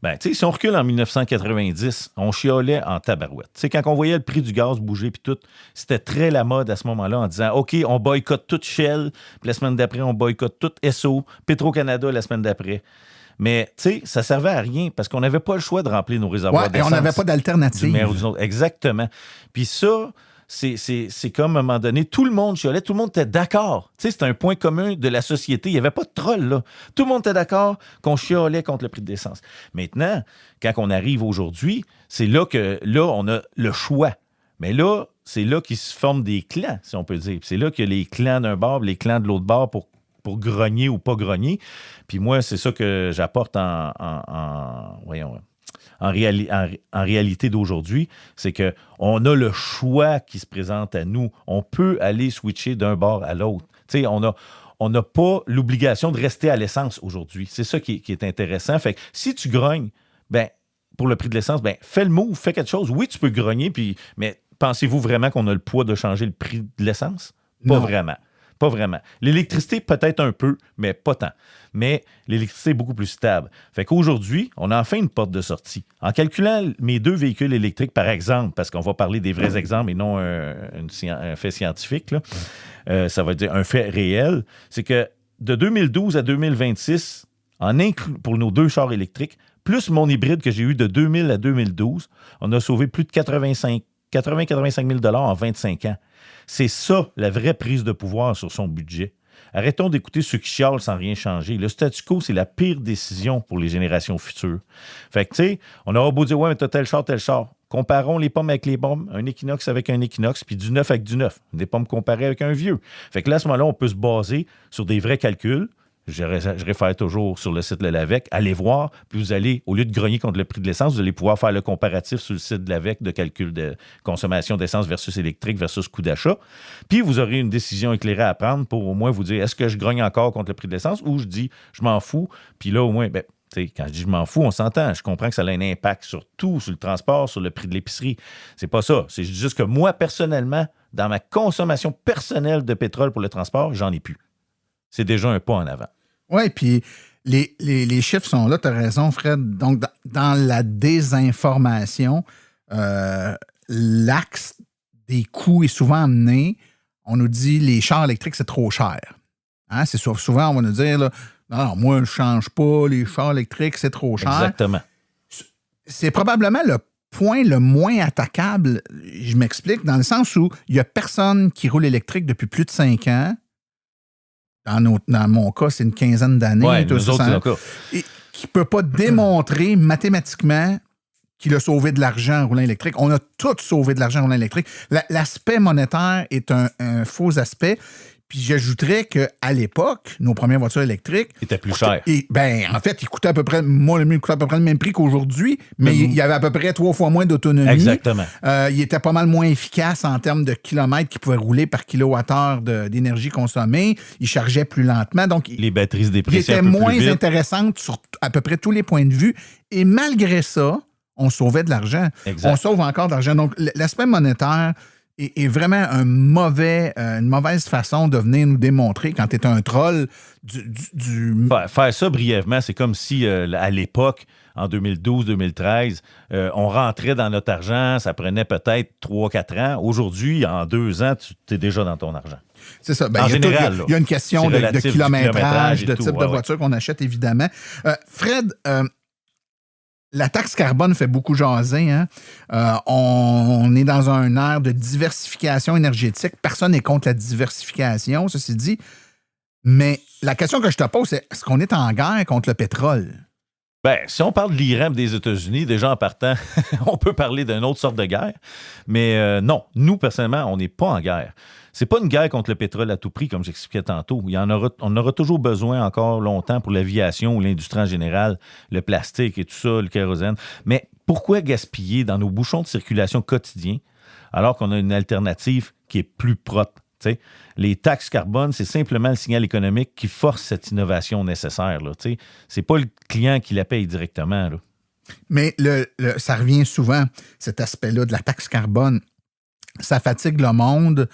Ben, tu sais, si on recule en 1990, on chiolait en tabarouette. Tu sais, quand on voyait le prix du gaz bouger puis tout, c'était très la mode à ce moment-là en disant « OK, on boycotte toute Shell, puis la semaine d'après, on boycotte toute Esso, Petro-Canada la semaine d'après. » Mais, tu sais, ça servait à rien parce qu'on n'avait pas le choix de remplir nos réservoirs d'essence. Et on n'avait pas d'alternative. Du maire ou du autre. Exactement. Puis ça... C'est comme, à un moment donné, tout le monde chialait, tout le monde était d'accord. Tu sais, c'était un point commun de la société. Il n'y avait pas de troll, là. Tout le monde était d'accord qu'on chialait contre le prix de l'essence. Maintenant, quand on arrive aujourd'hui, c'est là on a le choix. Mais là, c'est là qu'il se forment des clans, si on peut dire. Puis c'est là qu'il y a les clans d'un bord, les clans de l'autre bord pour grogner ou pas grogner. Puis moi, c'est ça que j'apporte en réalité d'aujourd'hui, c'est qu'on a le choix qui se présente à nous. On peut aller switcher d'un bord à l'autre. Tu sais, on n'a pas l'obligation de rester à l'essence aujourd'hui. C'est ça qui est intéressant. Fait que si tu grognes, pour le prix de l'essence, fais le move, fais quelque chose. Oui, tu peux grogner, mais pensez-vous vraiment qu'on a le poids de changer le prix de l'essence? Pas vraiment. Pas vraiment. L'électricité, peut-être un peu, mais pas tant. Mais l'électricité est beaucoup plus stable. Fait qu'aujourd'hui, on a enfin une porte de sortie. En calculant mes 2 véhicules électriques, par exemple, parce qu'on va parler des vrais exemples et non un fait scientifique, là, ça va dire un fait réel, c'est que de 2012 à 2026, pour nos 2 chars électriques, plus mon hybride que j'ai eu de 2000 à 2012, on a sauvé plus de 80-85 000 $ en 25 ans. C'est ça, la vraie prise de pouvoir sur son budget. Arrêtons d'écouter ceux qui chialent sans rien changer. Le statu quo, c'est la pire décision pour les générations futures. Fait que, tu sais, on aura beau dire « Ouais, mais t'as tel char. » Comparons les pommes avec les pommes, un Equinox avec un Equinox, puis du neuf avec du neuf. Des pommes comparées avec un vieux. Fait que là, à ce moment-là, on peut se baser sur des vrais calculs. Je réfère toujours sur le site de l'AVEC. Allez voir, puis vous allez, au lieu de grogner contre le prix de l'essence, vous allez pouvoir faire le comparatif sur le site de l'AVEC de calcul de consommation d'essence versus électrique versus coût d'achat. Puis vous aurez une décision éclairée à prendre pour au moins vous dire est-ce que je grogne encore contre le prix de l'essence ou je dis je m'en fous. Puis là, au moins, quand je dis je m'en fous, on s'entend. Je comprends que ça a un impact sur tout, sur le transport, sur le prix de l'épicerie. C'est pas ça. C'est juste que moi, personnellement, dans ma consommation personnelle de pétrole pour le transport, j'en ai plus. C'est déjà un pas en avant. Oui, puis les chiffres sont là, tu as raison, Fred. Donc, dans la désinformation, l'axe des coûts est souvent amené. On nous dit les chars électriques, c'est trop cher. Hein, c'est souvent, on va nous dire, là, non, moi, je ne change pas, les chars électriques, c'est trop cher. Exactement. C'est probablement le point le moins attaquable, je m'explique, dans le sens où il n'y a personne qui roule électrique depuis plus de 5 ans. Dans mon cas, c'est une quinzaine d'années. Oui, nous autres, c'est encore. Et qui ne peut pas démontrer mathématiquement qu'il a sauvé de l'argent en roulant électrique. On a tous sauvé de l'argent en roulant électrique. L'aspect monétaire est un faux aspect. Puis j'ajouterais qu'à l'époque, nos premières voitures électriques... Étaient plus chères. En fait, ils coûtaient à peu près... Moi, le mien coûtait à peu près le même prix qu'aujourd'hui, mais il y avait à peu près 3 fois moins d'autonomie. Exactement. Il était pas mal moins efficace en termes de kilomètres qu'il pouvait rouler par kilowattheure d'énergie consommée. Il chargeait plus lentement. Donc, les batteries se dépréciaient un peu plus vite. Il était moins intéressante sur à peu près tous les points de vue. Et malgré ça, on sauvait de l'argent. Exact. On sauve encore de l'argent. Donc, l'aspect monétaire est vraiment une mauvaise façon de venir nous démontrer quand tu es un troll du... Faire ça brièvement, c'est comme si, à l'époque, en 2012-2013, on rentrait dans notre argent, ça prenait peut-être 3-4 ans. Aujourd'hui, en 2 ans, tu es déjà dans ton argent. C'est ça. En général, il y a une question de kilométrage, de type de voiture qu'on achète, évidemment. Fred... la taxe carbone fait beaucoup jaser. Hein? On est dans un ère de diversification énergétique. Personne n'est contre la diversification, ceci dit. Mais la question que je te pose, c'est est-ce qu'on est en guerre contre le pétrole? Bien, si on parle de l'Iran des États-Unis, déjà en partant, on peut parler d'une autre sorte de guerre. Mais non, nous, personnellement, on n'est pas en guerre. C'est pas une guerre contre le pétrole à tout prix, comme j'expliquais tantôt. On aura toujours besoin encore longtemps pour l'aviation ou l'industrie en général, le plastique et tout ça, le kérosène. Mais pourquoi gaspiller dans nos bouchons de circulation quotidiens alors qu'on a une alternative qui est plus propre? T'sais, les taxes carbone, c'est simplement le signal économique qui force cette innovation nécessaire. C'est pas le client qui la paye directement. Là. Mais ça revient souvent, cet aspect-là de la taxe carbone. Ça fatigue le monde.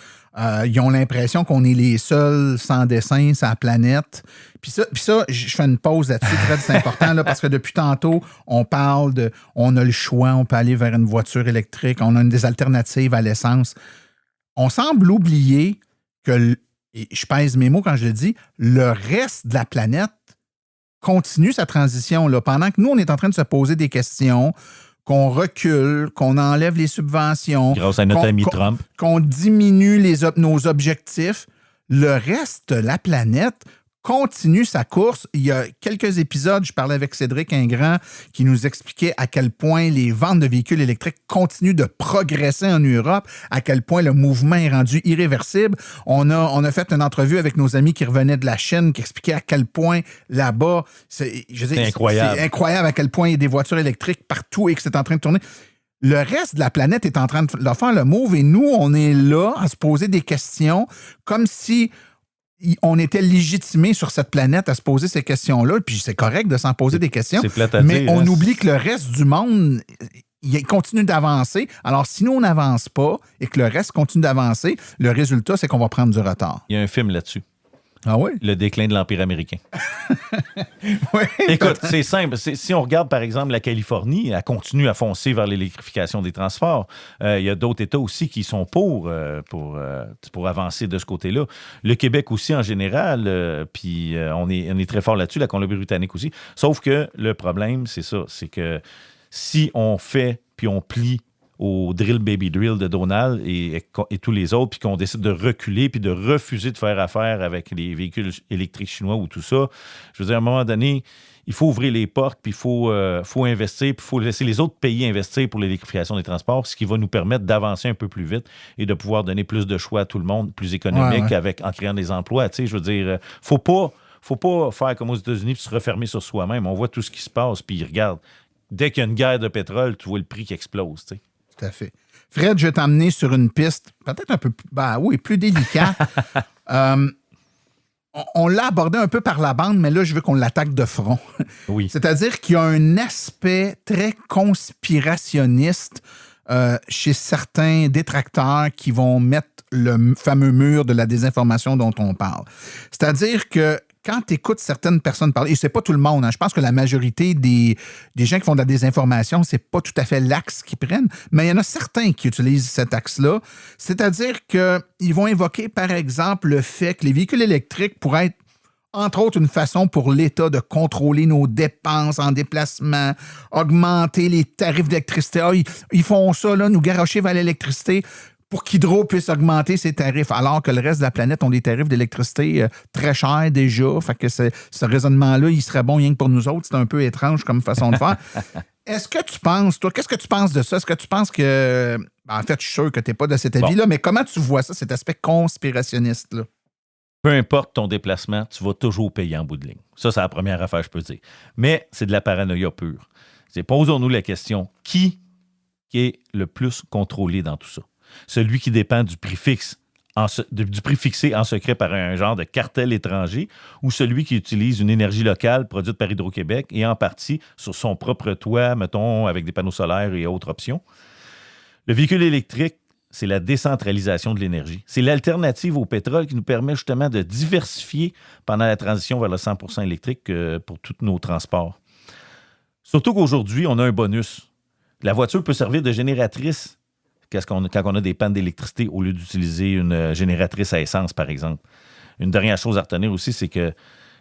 Ils ont l'impression qu'on est les seuls sans dessin sur la planète. Puis ça, je fais une pause là-dessus, Fred, c'est important, là, parce que depuis tantôt, on parle on a le choix, on peut aller vers une voiture électrique, on a des alternatives à l'essence. On semble oublier que, et je pèse mes mots quand je le dis, le reste de la planète continue sa transition. Là, pendant que nous, on est en train de se poser des questions, qu'on recule, qu'on enlève les subventions. Grâce à notre ami Trump. Qu'on diminue nos objectifs, le reste de la planète continue sa course. Il y a quelques épisodes, je parlais avec Cédric Ingrand qui nous expliquait à quel point les ventes de véhicules électriques continuent de progresser en Europe, à quel point le mouvement est rendu irréversible. On a fait une entrevue avec nos amis qui revenaient de la Chine qui expliquaient à quel point là-bas, c'est incroyable. C'est incroyable à quel point il y a des voitures électriques partout et que c'est en train de tourner. Le reste de la planète est en train de faire le move et nous, on est là à se poser des questions comme si on était légitimé sur cette planète à se poser ces questions-là, puis c'est correct de s'en poser des questions, mais on oublie que le reste du monde, il continue d'avancer. Alors, si nous, on n'avance pas et que le reste continue d'avancer, le résultat, c'est qu'on va prendre du retard. Il y a un film là-dessus. Ah oui? Le déclin de l'Empire américain. Oui, écoute, c'est simple. Si on regarde, par exemple, la Californie, elle continue à foncer vers l'électrification des transports. Il y a d'autres États aussi qui sont pour avancer de ce côté-là. Le Québec aussi, en général, puis on est très fort là-dessus, la Colombie-Britannique aussi. Sauf que le problème, c'est ça, c'est que si on fait puis on plie au Drill Baby Drill de Donald et tous les autres, puis qu'on décide de reculer puis de refuser de faire affaire avec les véhicules électriques chinois ou tout ça, je veux dire, à un moment donné, il faut ouvrir les portes, puis il faut investir, puis il faut laisser les autres pays investir pour l'électrification des transports, ce qui va nous permettre d'avancer un peu plus vite et de pouvoir donner plus de choix à tout le monde, plus économique, en créant des emplois. Tu sais, je veux dire, faut pas faire comme aux États-Unis puis se refermer sur soi-même. On voit tout ce qui se passe, puis regarde, dès qu'il y a une guerre de pétrole, tu vois le prix qui explose, tu sais. Tout à fait. Fred, je vais t'emmener sur une piste peut-être un peu plus délicate. On l'a abordé un peu par la bande, mais là, je veux qu'on l'attaque de front. Oui. C'est-à-dire qu'il y a un aspect très conspirationniste chez certains détracteurs qui vont mettre le fameux mur de la désinformation dont on parle. C'est-à-dire que quand tu écoutes certaines personnes parler, et c'est pas tout le monde, hein, je pense que la majorité des gens qui font de la désinformation, c'est pas tout à fait l'axe qu'ils prennent, mais il y en a certains qui utilisent cet axe-là. C'est-à-dire qu'ils vont évoquer, par exemple, le fait que les véhicules électriques pourraient être entre autres, une façon pour l'État de contrôler nos dépenses en déplacement, augmenter les tarifs d'électricité. Ah, ils font ça, là, nous garrocher vers l'électricité pour qu'Hydro puisse augmenter ses tarifs, alors que le reste de la planète ont des tarifs d'électricité très chers déjà. Fait que ce raisonnement-là, il serait bon rien que pour nous autres. C'est un peu étrange comme façon de faire. Est-ce que tu penses, toi, qu'est-ce que tu penses de ça? Est-ce que tu penses que... En fait, je suis sûr que tu n'es pas de cet avis-là, mais comment tu vois ça, cet aspect conspirationniste-là? Peu importe ton déplacement, tu vas toujours payer en bout de ligne. Ça, c'est la première affaire, je peux dire. Mais c'est de la paranoïa pure. Posons-nous la question, qui est le plus contrôlé dans tout ça? Celui qui dépend du prix fixe, du prix fixé en secret par un genre de cartel étranger, ou celui qui utilise une énergie locale produite par Hydro-Québec et en partie sur son propre toit, mettons, avec des panneaux solaires et autres options. Le véhicule électrique, c'est la décentralisation de l'énergie. C'est l'alternative au pétrole qui nous permet justement de diversifier pendant la transition vers le 100% électrique pour tous nos transports. Surtout qu'aujourd'hui, on a un bonus. La voiture peut servir de génératrice quand on a des pannes d'électricité au lieu d'utiliser une génératrice à essence, par exemple. Une dernière chose à retenir aussi, c'est que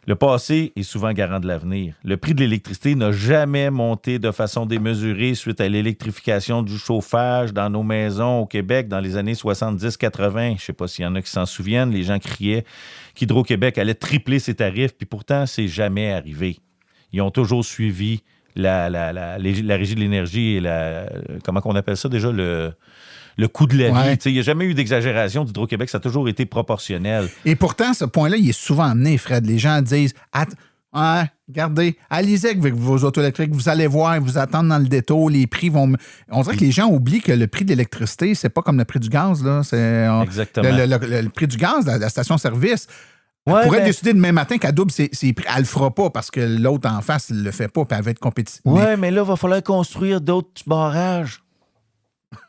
le passé est souvent garant de l'avenir. Le prix de l'électricité n'a jamais monté de façon démesurée suite à l'électrification du chauffage dans nos maisons au Québec dans les années 70-80. Je ne sais pas s'il y en a qui s'en souviennent. Les gens criaient qu'Hydro-Québec allait tripler ses tarifs, puis pourtant, c'est jamais arrivé. Ils ont toujours suivi la régie de l'énergie et comment on appelle ça déjà, le coût de la vie. Il n'y a jamais eu d'exagération d'Hydro-Québec, ça a toujours été proportionnel. Et pourtant, ce point-là, il est souvent amené, Fred. Les gens disent regardez, allez-y avec vos autos électriques, vous allez voir, vous attendre dans le détour, les prix vont... On dirait que les gens oublient que le prix de l'électricité, c'est pas comme le prix du gaz. Là. Exactement. Le prix du gaz, la station-service, elle pourrait décider demain matin qu'elle double ses prix. Elle le fera pas parce que l'autre en face ne le fait pas, puis elle va être compétitive. Oui, mais là, il va falloir construire d'autres barrages.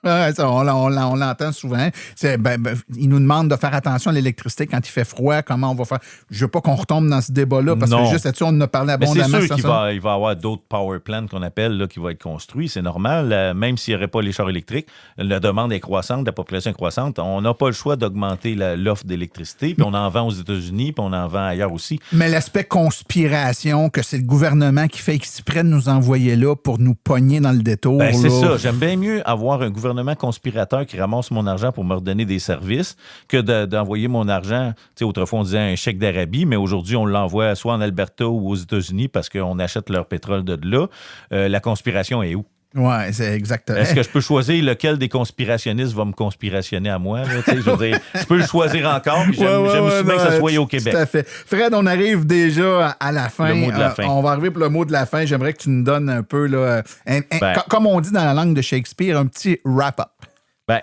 On l'entend souvent. Ils nous demandent de faire attention à l'électricité quand il fait froid. Comment on va faire? Je veux pas qu'on retombe dans ce débat-là parce que juste là-dessus, on en a parlé abondamment. C'est sûr qu'il va y avoir d'autres power plants qu'on appelle là, qui vont être construits. C'est normal. Même s'il n'y aurait pas les chars électriques, la demande est croissante, la population est croissante. On n'a pas le choix d'augmenter l'offre d'électricité. Puis on en vend aux États-Unis, puis on en vend ailleurs aussi. Mais l'aspect conspiration, que c'est le gouvernement qui fait exprès de nous envoyer là pour nous pogner dans le détour. C'est ça. J'aime bien mieux avoir un gouvernement conspirateur qui ramasse mon argent pour me redonner des services que d'envoyer mon argent. Tu sais, autrefois, on disait un chèque d'Arabie, mais aujourd'hui, on l'envoie soit en Alberta ou aux États-Unis parce qu'on achète leur pétrole de là. La conspiration est où? Oui, c'est exactement. Est-ce que je peux choisir lequel des conspirationnistes va me conspirationner à moi? Là, je veux dire, je peux le choisir encore, puis j'aime aussi bien que ça soit au Québec. Tout à fait. Fred, on arrive déjà à la fin. Le mot de la fin. On va arriver pour le mot de la fin. J'aimerais que tu nous donnes un peu, là, comme on dit dans la langue de Shakespeare, un petit wrap-up.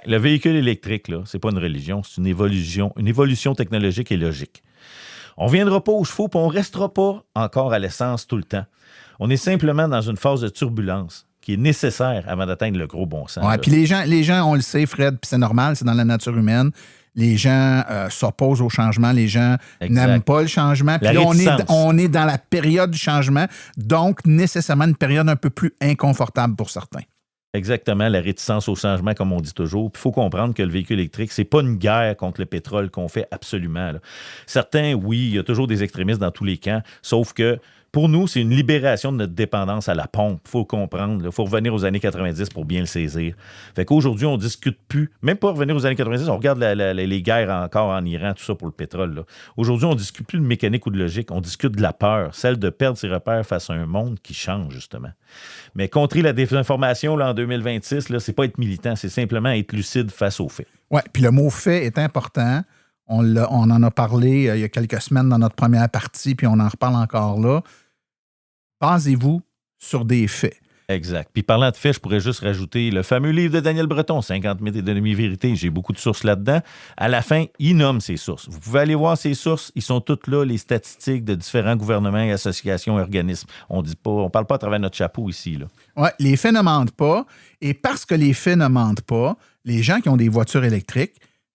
Le véhicule électrique, là, c'est pas une religion, c'est une évolution technologique et logique. On ne viendra pas aux chevaux, puis on ne restera pas encore à l'essence tout le temps. On est simplement dans une phase de turbulence qui est nécessaire avant d'atteindre le gros bon sens. Oui, puis les gens, on le sait, Fred, puis c'est normal, c'est dans la nature humaine. Les gens s'opposent au changement, les gens n'aiment pas le changement. Puis là, on est dans la période du changement, donc nécessairement une période un peu plus inconfortable pour certains. Exactement, la réticence au changement, comme on dit toujours. Puis il faut comprendre que le véhicule électrique, c'est pas une guerre contre le pétrole qu'on fait absolument. Là. Certains, oui, il y a toujours des extrémistes dans tous les camps, sauf que pour nous, c'est une libération de notre dépendance à la pompe. Il faut comprendre. Il faut revenir aux années 90 pour bien le saisir. Fait qu'aujourd'hui, on ne discute plus, même pas revenir aux années 90, on regarde les guerres encore en Iran, tout ça pour le pétrole. Là. Aujourd'hui, on ne discute plus de mécanique ou de logique, on discute de la peur, celle de perdre ses repères face à un monde qui change, justement. Mais contrer la désinformation là, en 2026, là, c'est pas être militant, c'est simplement être lucide face aux faits. Oui, puis le mot « fait » est important. On en a parlé il y a quelques semaines dans notre première partie, puis on en reparle encore là. Basez-vous sur des faits. Exact. Puis parlant de faits, je pourrais juste rajouter le fameux livre de Daniel Breton, 50 mythes et demi-vérités. J'ai beaucoup de sources là-dedans. À la fin, il nomme ses sources. Vous pouvez aller voir ses sources. Ils sont toutes là, les statistiques de différents gouvernements et associations et organismes. On parle pas à travers notre chapeau ici. Oui, les faits ne mentent pas. Et parce que les faits ne mentent pas, les gens qui ont des voitures électriques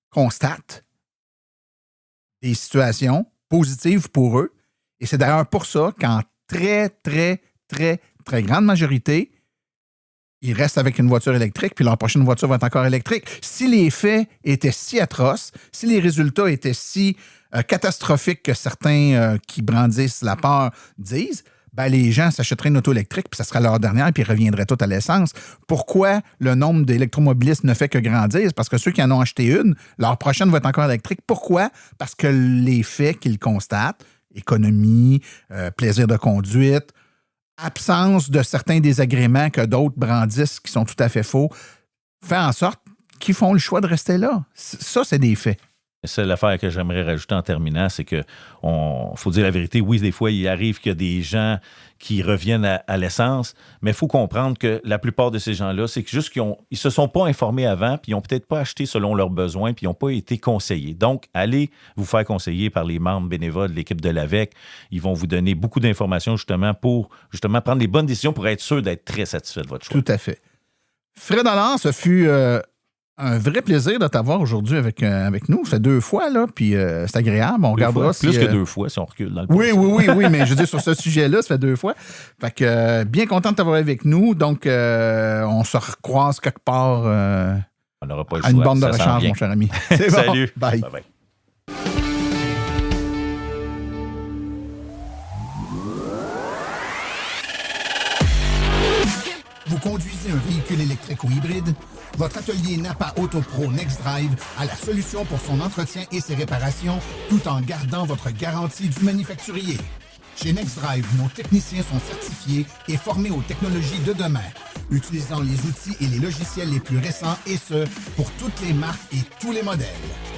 constatent des situations positives pour eux. Et c'est d'ailleurs pour ça qu'en très, très, très, très grande majorité, ils restent avec une voiture électrique, puis leur prochaine voiture va être encore électrique. Si les faits étaient si atroces, si les résultats étaient si catastrophique que certains qui brandissent la peur disent, ben les gens s'achèteraient une auto électrique, puis ça sera leur dernière, puis ils reviendraient tout à l'essence. Pourquoi le nombre d'électromobilistes ne fait que grandir? Parce que ceux qui en ont acheté une, leur prochaine va être encore électrique. Pourquoi? Parce que les faits qu'ils constatent, économie, plaisir de conduite, absence de certains désagréments que d'autres brandissent qui sont tout à fait faux, fait en sorte qu'ils font le choix de rester là. Ça, c'est des faits. C'est l'affaire que j'aimerais rajouter en terminant, c'est que faut dire la vérité. Oui, des fois, il arrive qu'il y a des gens qui reviennent à l'essence, mais il faut comprendre que la plupart de ces gens-là, c'est que juste ils se sont pas informés avant, puis ils n'ont peut-être pas acheté selon leurs besoins, puis ils n'ont pas été conseillés. Donc, allez vous faire conseiller par les membres bénévoles de l'équipe de l'AVEC. Ils vont vous donner beaucoup d'informations pour prendre les bonnes décisions pour être sûr d'être très satisfait de votre choix. Tout à fait. Fred Allard, ce fut un vrai plaisir de t'avoir aujourd'hui avec nous. Ça fait 2 fois, là, puis c'est agréable. On regardera plus que 2 fois, si on recule dans le passé. Oui, mais je veux dire, sur ce sujet-là, ça fait 2 fois. Fait que bien content de t'avoir avec nous. Donc, on se recroise quelque part on n'aura pas le à une borne de rechange, mon cher ami. C'est bon. Salut. Bye. Bye. Vous conduisez un véhicule électrique ou hybride? Votre atelier Napa AutoPro NextDrive a la solution pour son entretien et ses réparations, tout en gardant votre garantie du manufacturier. Chez NextDrive, nos techniciens sont certifiés et formés aux technologies de demain, utilisant les outils et les logiciels les plus récents, et ce, pour toutes les marques et tous les modèles.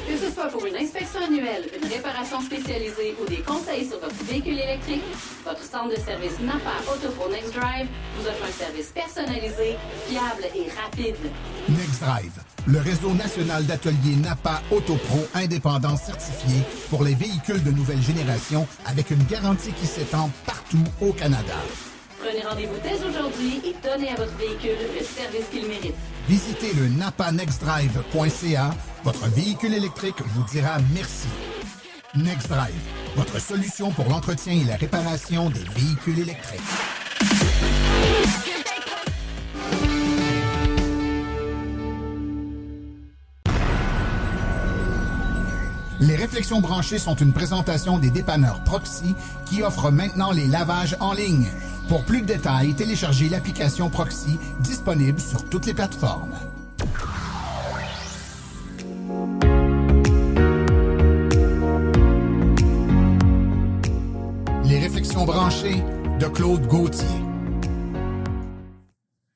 Que ce soit pour une inspection annuelle, une réparation spécialisée ou des conseils sur votre véhicule électrique, votre centre de service Napa AutoPro NextDrive vous offre un service personnalisé, fiable et rapide. NextDrive, le réseau national d'ateliers Napa AutoPro indépendant certifié pour les véhicules de nouvelle génération avec une garantie qui s'étend partout au Canada. Prenez rendez-vous dès aujourd'hui et donnez à votre véhicule le service qu'il mérite. Visitez le napanextdrive.ca. Votre véhicule électrique vous dira merci. NextDrive, votre solution pour l'entretien et la réparation des véhicules électriques. Les réflexions branchées sont une présentation des dépanneurs Proxy qui offrent maintenant les lavages en ligne. Pour plus de détails, téléchargez l'application Proxy disponible sur toutes les plateformes. Les réflexions branchées de Claude Gauthier.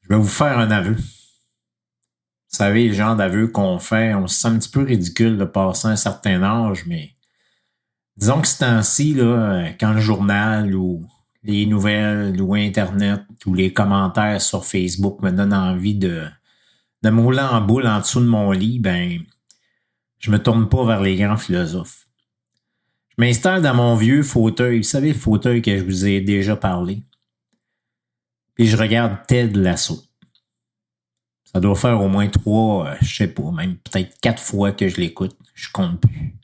Je vais vous faire un aveu. Vous savez, le genre d'aveu qu'on fait, on se sent un petit peu ridicule de passer un certain âge, mais disons que ce temps-ci, là, quand le journal ou les nouvelles ou Internet ou les commentaires sur Facebook me donnent envie de me rouler en boule en dessous de mon lit, ben, je me tourne pas vers les grands philosophes. Je m'installe dans mon vieux fauteuil, vous savez, le fauteuil que je vous ai déjà parlé, puis je regarde Ted Lasso. Ça doit faire au moins 3, je sais pas, même peut-être 4 fois que je l'écoute. Je compte plus.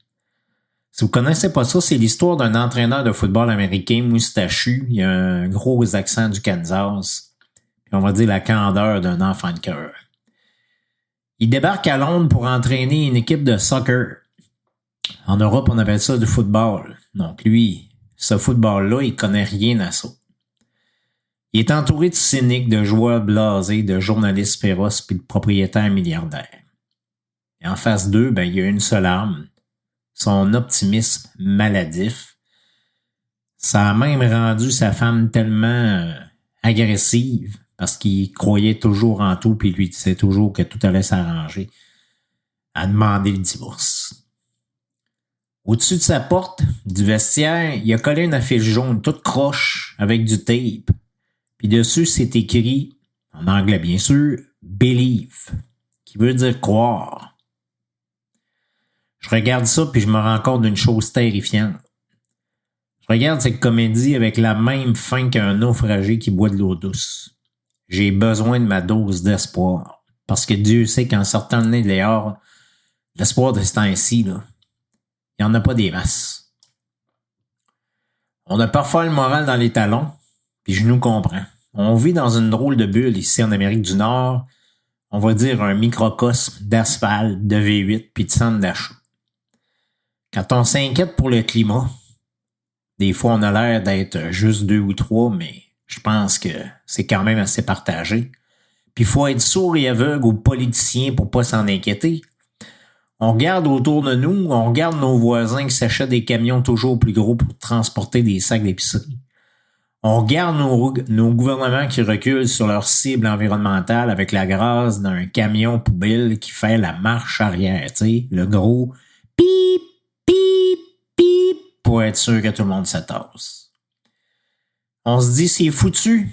Si vous connaissez pas ça, c'est l'histoire d'un entraîneur de football américain moustachu. Il a un gros accent du Kansas. Puis on va dire la candeur d'un enfant de cœur. Il débarque à Londres pour entraîner une équipe de soccer. En Europe, on appelle ça du football. Donc lui, ce football-là, il connaît rien à ça. Il est entouré de cyniques, de joueurs blasés, de journalistes féroces puis de propriétaires milliardaires. Et en face d'eux, ben, il y a une seule arme, son optimisme maladif. Ça a même rendu sa femme tellement agressive parce qu'il croyait toujours en tout puis lui disait toujours que tout allait s'arranger, à demander le divorce. Au-dessus de sa porte, du vestiaire, il a collé une affiche jaune toute croche avec du tape. Puis dessus, c'est écrit, en anglais bien sûr, « believe », qui veut dire « croire ». Je regarde ça puis je me rends compte d'une chose terrifiante. Je regarde cette comédie avec la même faim qu'un naufragé qui boit de l'eau douce. J'ai besoin de ma dose d'espoir, parce que Dieu sait qu'en sortant le nez dehors, l'espoir de ce temps-ci, là, il n'y en a pas des masses. On a parfois le moral dans les talons, puis je nous comprends. On vit dans une drôle de bulle ici en Amérique du Nord. On va dire un microcosme d'asphalte, de V8 puis de centre d'achat. Quand on s'inquiète pour le climat, des fois on a l'air d'être juste 2 ou 3, mais je pense que c'est quand même assez partagé. Puis il faut être sourd et aveugle aux politiciens pour pas s'en inquiéter. On regarde autour de nous, on regarde nos voisins qui s'achètent des camions toujours plus gros pour transporter des sacs d'épicerie. On regarde nos gouvernements qui reculent sur leur cible environnementale avec la grâce d'un camion poubelle qui fait la marche arrière, tu sais, le gros pip, pip, pip, pour être sûr que tout le monde se tasse. On se dit, c'est foutu.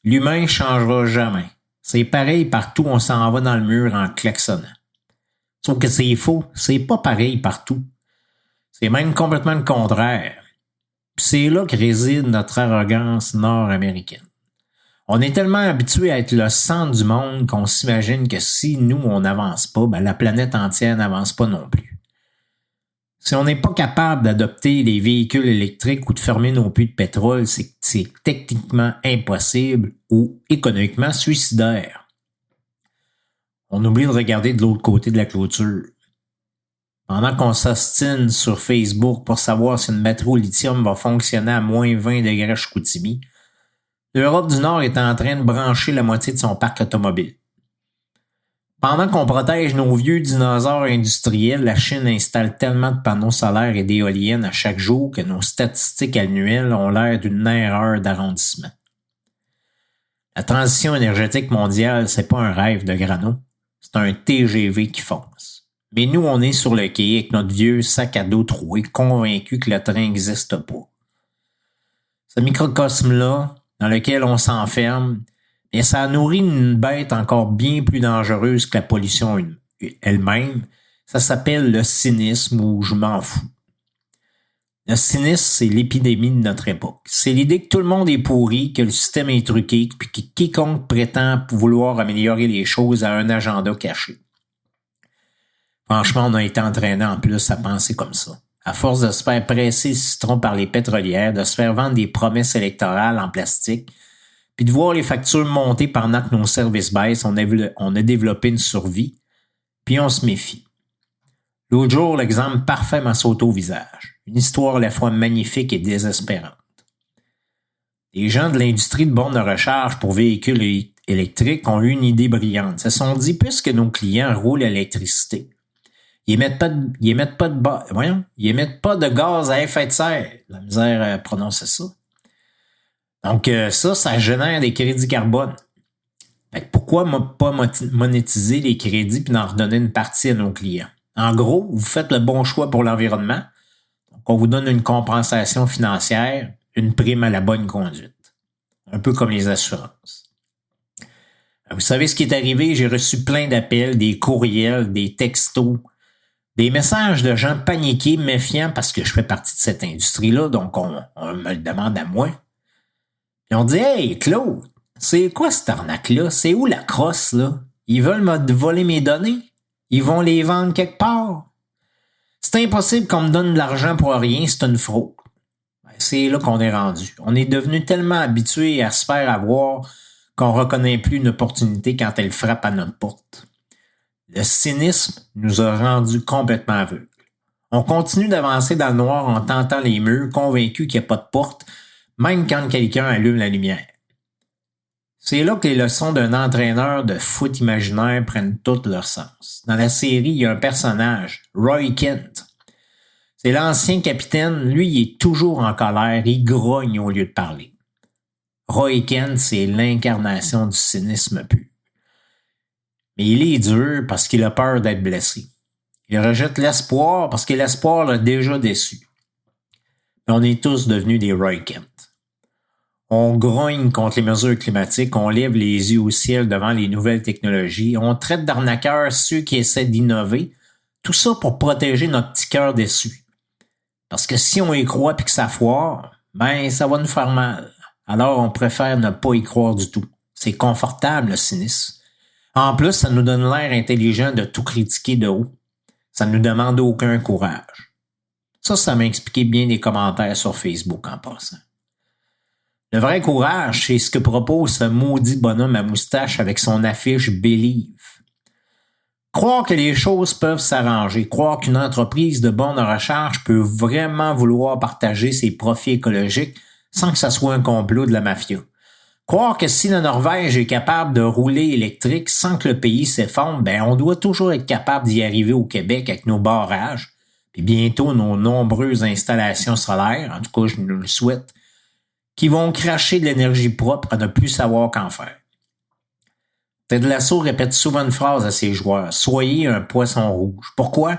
L'humain changera jamais. C'est pareil partout, on s'en va dans le mur en klaxonnant. Sauf que c'est faux, c'est pas pareil partout. C'est même complètement le contraire. Puis c'est là que réside notre arrogance nord-américaine. On est tellement habitué à être le centre du monde qu'on s'imagine que si nous, on n'avance pas, ben la planète entière n'avance pas non plus. Si on n'est pas capable d'adopter les véhicules électriques ou de fermer nos puits de pétrole, c'est techniquement impossible ou économiquement suicidaire. On oublie de regarder de l'autre côté de la clôture. Pendant qu'on s'ostine sur Facebook pour savoir si une batterie au lithium va fonctionner à moins 20 degrés à Chicoutimi, l'Europe du Nord est en train de brancher la moitié de son parc automobile. Pendant qu'on protège nos vieux dinosaures industriels, la Chine installe tellement de panneaux solaires et d'éoliennes à chaque jour que nos statistiques annuelles ont l'air d'une erreur d'arrondissement. La transition énergétique mondiale, c'est pas un rêve de grano. C'est un TGV qui fonce. Mais nous, on est sur le quai avec notre vieux sac à dos troué, convaincu que le train n'existe pas. Ce microcosme-là, dans lequel on s'enferme, et ça nourrit une bête encore bien plus dangereuse que la pollution elle-même. Ça s'appelle le cynisme ou je m'en fous. Le cynisme, c'est l'épidémie de notre époque. C'est l'idée que tout le monde est pourri, que le système est truqué, puis que quiconque prétend vouloir améliorer les choses a un agenda caché. Franchement, on a été entraîné en plus à penser comme ça. À force de se faire presser le citron par les pétrolières, de se faire vendre des promesses électorales en plastique, puis de voir les factures monter pendant que nos services baissent, on a développé une survie, puis on se méfie. L'autre jour, l'exemple parfait m'a sauté au visage. Une histoire à la fois magnifique et désespérante. Les gens de l'industrie de bornes de recharge pour véhicules électriques ont eu une idée brillante. Ils se sont dit, puisque nos clients roulent à l'électricité, ils émettent pas de gaz à effet de serre. La misère à prononcer ça. Donc ça génère des crédits carbone. Fait que pourquoi pas monétiser les crédits puis en redonner une partie à nos clients? En gros, vous faites le bon choix pour l'environnement. Donc, on vous donne une compensation financière, une prime à la bonne conduite. Un peu comme les assurances. Vous savez ce qui est arrivé? J'ai reçu plein d'appels, des courriels, des textos, des messages de gens paniqués, méfiants parce que je fais partie de cette industrie-là, donc on me le demande à moi. Ils ont dit « Hey, Claude, c'est quoi cette arnaque-là? C'est où la crosse, là? Ils veulent me voler mes données? Ils vont les vendre quelque part? C'est impossible qu'on me donne de l'argent pour rien, c'est une fraude. » C'est là qu'on est rendu. On est devenu tellement habitué à se faire avoir qu'on reconnaît plus une opportunité quand elle frappe à notre porte. Le cynisme nous a rendus complètement aveugles. On continue d'avancer dans le noir en tentant les murs, convaincus qu'il n'y a pas de porte, même quand quelqu'un allume la lumière. C'est là que les leçons d'un entraîneur de foot imaginaire prennent tout leur sens. Dans la série, il y a un personnage, Roy Kent. C'est l'ancien capitaine, lui, il est toujours en colère, il grogne au lieu de parler. Roy Kent, c'est l'incarnation du cynisme pur. Mais il est dur parce qu'il a peur d'être blessé. Il rejette l'espoir parce que l'espoir l'a déjà déçu. Mais on est tous devenus des Roy Kent. On grogne contre les mesures climatiques, on lève les yeux au ciel devant les nouvelles technologies, on traite d'arnaqueurs ceux qui essaient d'innover, tout ça pour protéger notre petit cœur déçu. Parce que si on y croit puis que ça foire, ben ça va nous faire mal. Alors on préfère ne pas y croire du tout. C'est confortable le cynisme. En plus, ça nous donne l'air intelligent de tout critiquer de haut. Ça ne nous demande aucun courage. Ça m'a expliqué bien des commentaires sur Facebook en passant. Le vrai courage, c'est ce que propose ce maudit bonhomme à moustache avec son affiche Believe. Croire que les choses peuvent s'arranger, croire qu'une entreprise de bornes de recharge peut vraiment vouloir partager ses profits écologiques sans que ça soit un complot de la mafia. Croire que si la Norvège est capable de rouler électrique sans que le pays s'effondre, on doit toujours être capable d'y arriver au Québec avec nos barrages, puis bientôt nos nombreuses installations solaires, en tout cas je nous le souhaite, qui vont cracher de l'énergie propre à ne plus savoir qu'en faire. Ted Lasso répète souvent une phrase à ses joueurs, « Soyez un poisson rouge ». Pourquoi?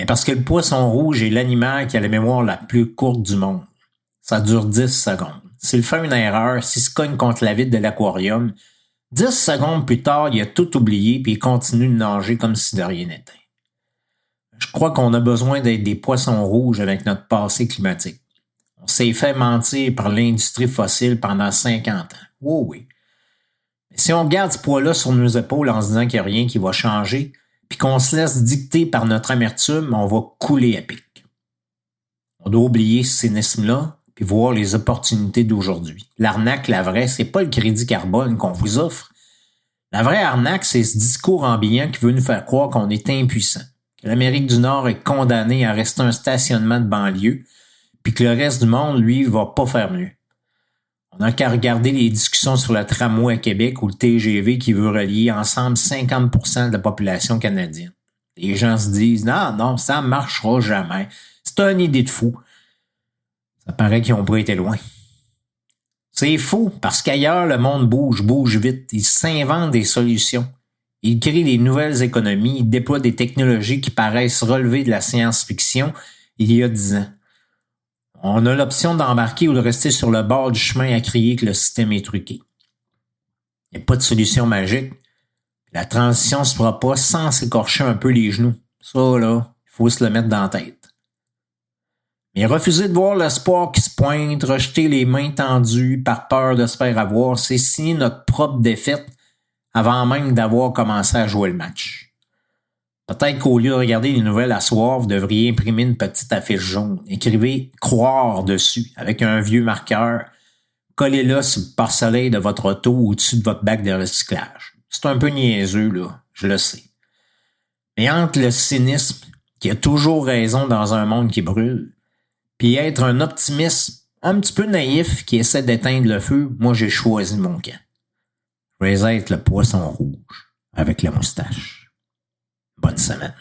Parce que le poisson rouge est l'animal qui a la mémoire la plus courte du monde. Ça dure 10 secondes. S'il fait une erreur, s'il se cogne contre la vitre de l'aquarium, 10 secondes plus tard, il a tout oublié puis il continue de nager comme si de rien n'était. Je crois qu'on a besoin d'être des poissons rouges avec notre passé climatique. On s'est fait mentir par l'industrie fossile pendant 50 ans. Oh oui. Si on garde ce poids-là sur nos épaules en se disant qu'il n'y a rien qui va changer, puis qu'on se laisse dicter par notre amertume, on va couler à pic. On doit oublier ce cynisme-là, puis voir les opportunités d'aujourd'hui. L'arnaque, la vraie, c'est pas le crédit carbone qu'on vous offre. La vraie arnaque, c'est ce discours ambiant qui veut nous faire croire qu'on est impuissant, que l'Amérique du Nord est condamnée à rester un stationnement de banlieue, puis que le reste du monde, lui, va pas faire mieux. On n'a qu'à regarder les discussions sur le tramway à Québec ou le TGV qui veut relier ensemble 50% de la population canadienne. Les gens se disent « Non, ça marchera jamais. C'est une idée de fou. » Ça paraît qu'ils n'ont pas été loin. C'est fou parce qu'ailleurs, le monde bouge vite. Ils s'inventent des solutions. Ils créent des nouvelles économies. Ils déploient des technologies qui paraissent relever de la science-fiction il y a 10 ans. On a l'option d'embarquer ou de rester sur le bord du chemin à crier que le système est truqué. Il n'y a pas de solution magique. La transition ne se fera pas sans s'écorcher un peu les genoux. Ça, là, il faut se le mettre dans la tête. Mais refuser de voir l'espoir qui se pointe, rejeter les mains tendues par peur de se faire avoir, c'est signer notre propre défaite avant même d'avoir commencé à jouer le match. Peut-être qu'au lieu de regarder les nouvelles à soir, vous devriez imprimer une petite affiche jaune. Écrivez « Croire » dessus avec un vieux marqueur. Collez-le sur le pare-soleil de votre auto ou au-dessus de votre bac de recyclage. C'est un peu niaiseux, là, je le sais. Mais entre le cynisme, qui a toujours raison dans un monde qui brûle, puis être un optimiste un petit peu naïf qui essaie d'éteindre le feu, moi j'ai choisi mon camp. Je vais être le poisson rouge avec la moustache. Bonne semaine.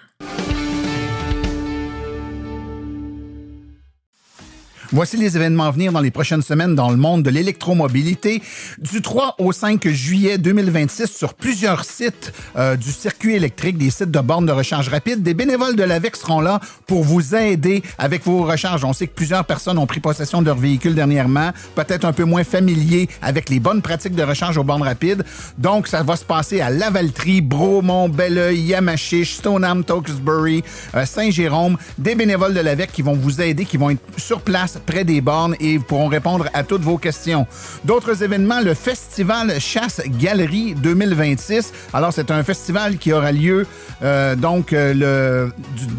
Voici les événements à venir dans les prochaines semaines dans le monde de l'électromobilité. Du 3 au 5 juillet 2026, sur plusieurs sites du circuit électrique, des sites de bornes de recharge rapide, des bénévoles de l'AVEC seront là pour vous aider avec vos recharges. On sait que plusieurs personnes ont pris possession de leur véhicule dernièrement, peut-être un peu moins familiers avec les bonnes pratiques de recharge aux bornes rapides. Donc, ça va se passer à Lavaltrie, Bromont, Belleuil, Yamachiche, Stoneham, Tewksbury, Saint-Jérôme. Des bénévoles de l'AVEC qui vont vous aider, qui vont être sur place près des bornes et pourront répondre à toutes vos questions. D'autres événements, le Festival Chasse-Galerie 2026. Alors, c'est un festival qui aura lieu de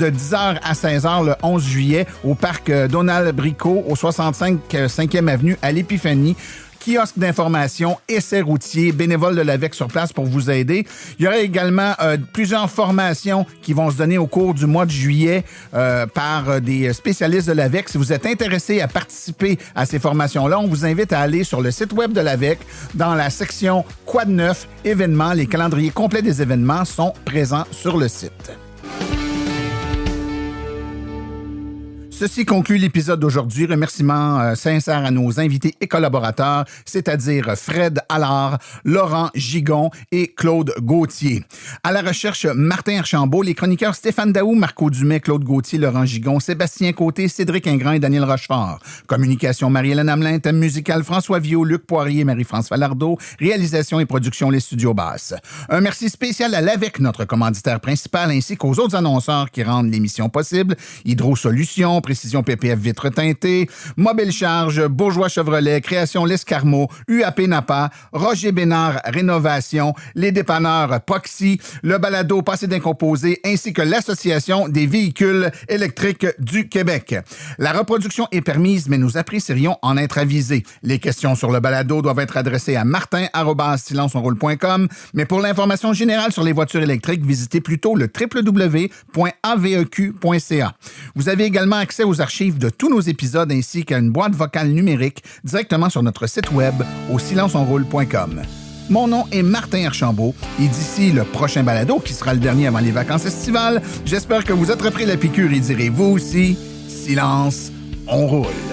10h à 16h le 11 juillet au parc Donald Bricot au 65 5e avenue à l'Épiphanie. Kiosque d'information, essais routiers, bénévoles de l'AVEC sur place pour vous aider. Il y aura également plusieurs formations qui vont se donner au cours du mois de juillet par des spécialistes de l'AVEC. Si vous êtes intéressé à participer à ces formations-là, on vous invite à aller sur le site web de l'AVEC dans la section Quoi de neuf, événements. Les calendriers complets des événements sont présents sur le site. Ceci conclut l'épisode d'aujourd'hui. Remerciements sincères à nos invités et collaborateurs, c'est-à-dire Fred Allard, Laurent Gigon et Claude Gauthier. À la recherche, Martin Archambault, les chroniqueurs Stéphane Daou, Marco Dumais, Claude Gauthier, Laurent Gigon, Sébastien Côté, Cédric Ingrand et Daniel Rochefort. Communication, Marie-Hélène Hamelin, thème musical, François Viau, Luc Poirier et Marie-France Falardeau. Réalisation et production, les studios Basses. Un merci spécial à l'AVEC, notre commanditaire principal, ainsi qu'aux autres annonceurs qui rendent l'émission possible. Hydro Solutions, Précision PPF Vitres teintées, Mobile Charge, Bourgeois Chevrolet, Création L'Escarmot, UAP Napa, Roger Bénard Rénovation, les dépanneurs Proxy, le balado Passé d'incomposé ainsi que l'Association des véhicules électriques du Québec. La reproduction est permise, mais nous apprécierions en être avisés. Les questions sur le balado doivent être adressées à martin@silenceonroule.com, mais pour l'information générale sur les voitures électriques, visitez plutôt le www.aveq.ca. Vous avez également accès aux archives de tous nos épisodes ainsi qu'à une boîte vocale numérique directement sur notre site web au silenceonroule.com. Mon nom est Martin Archambault et d'ici le prochain balado, qui sera le dernier avant les vacances estivales, j'espère que vous attraperez la piqûre et direz vous aussi, silence, on roule.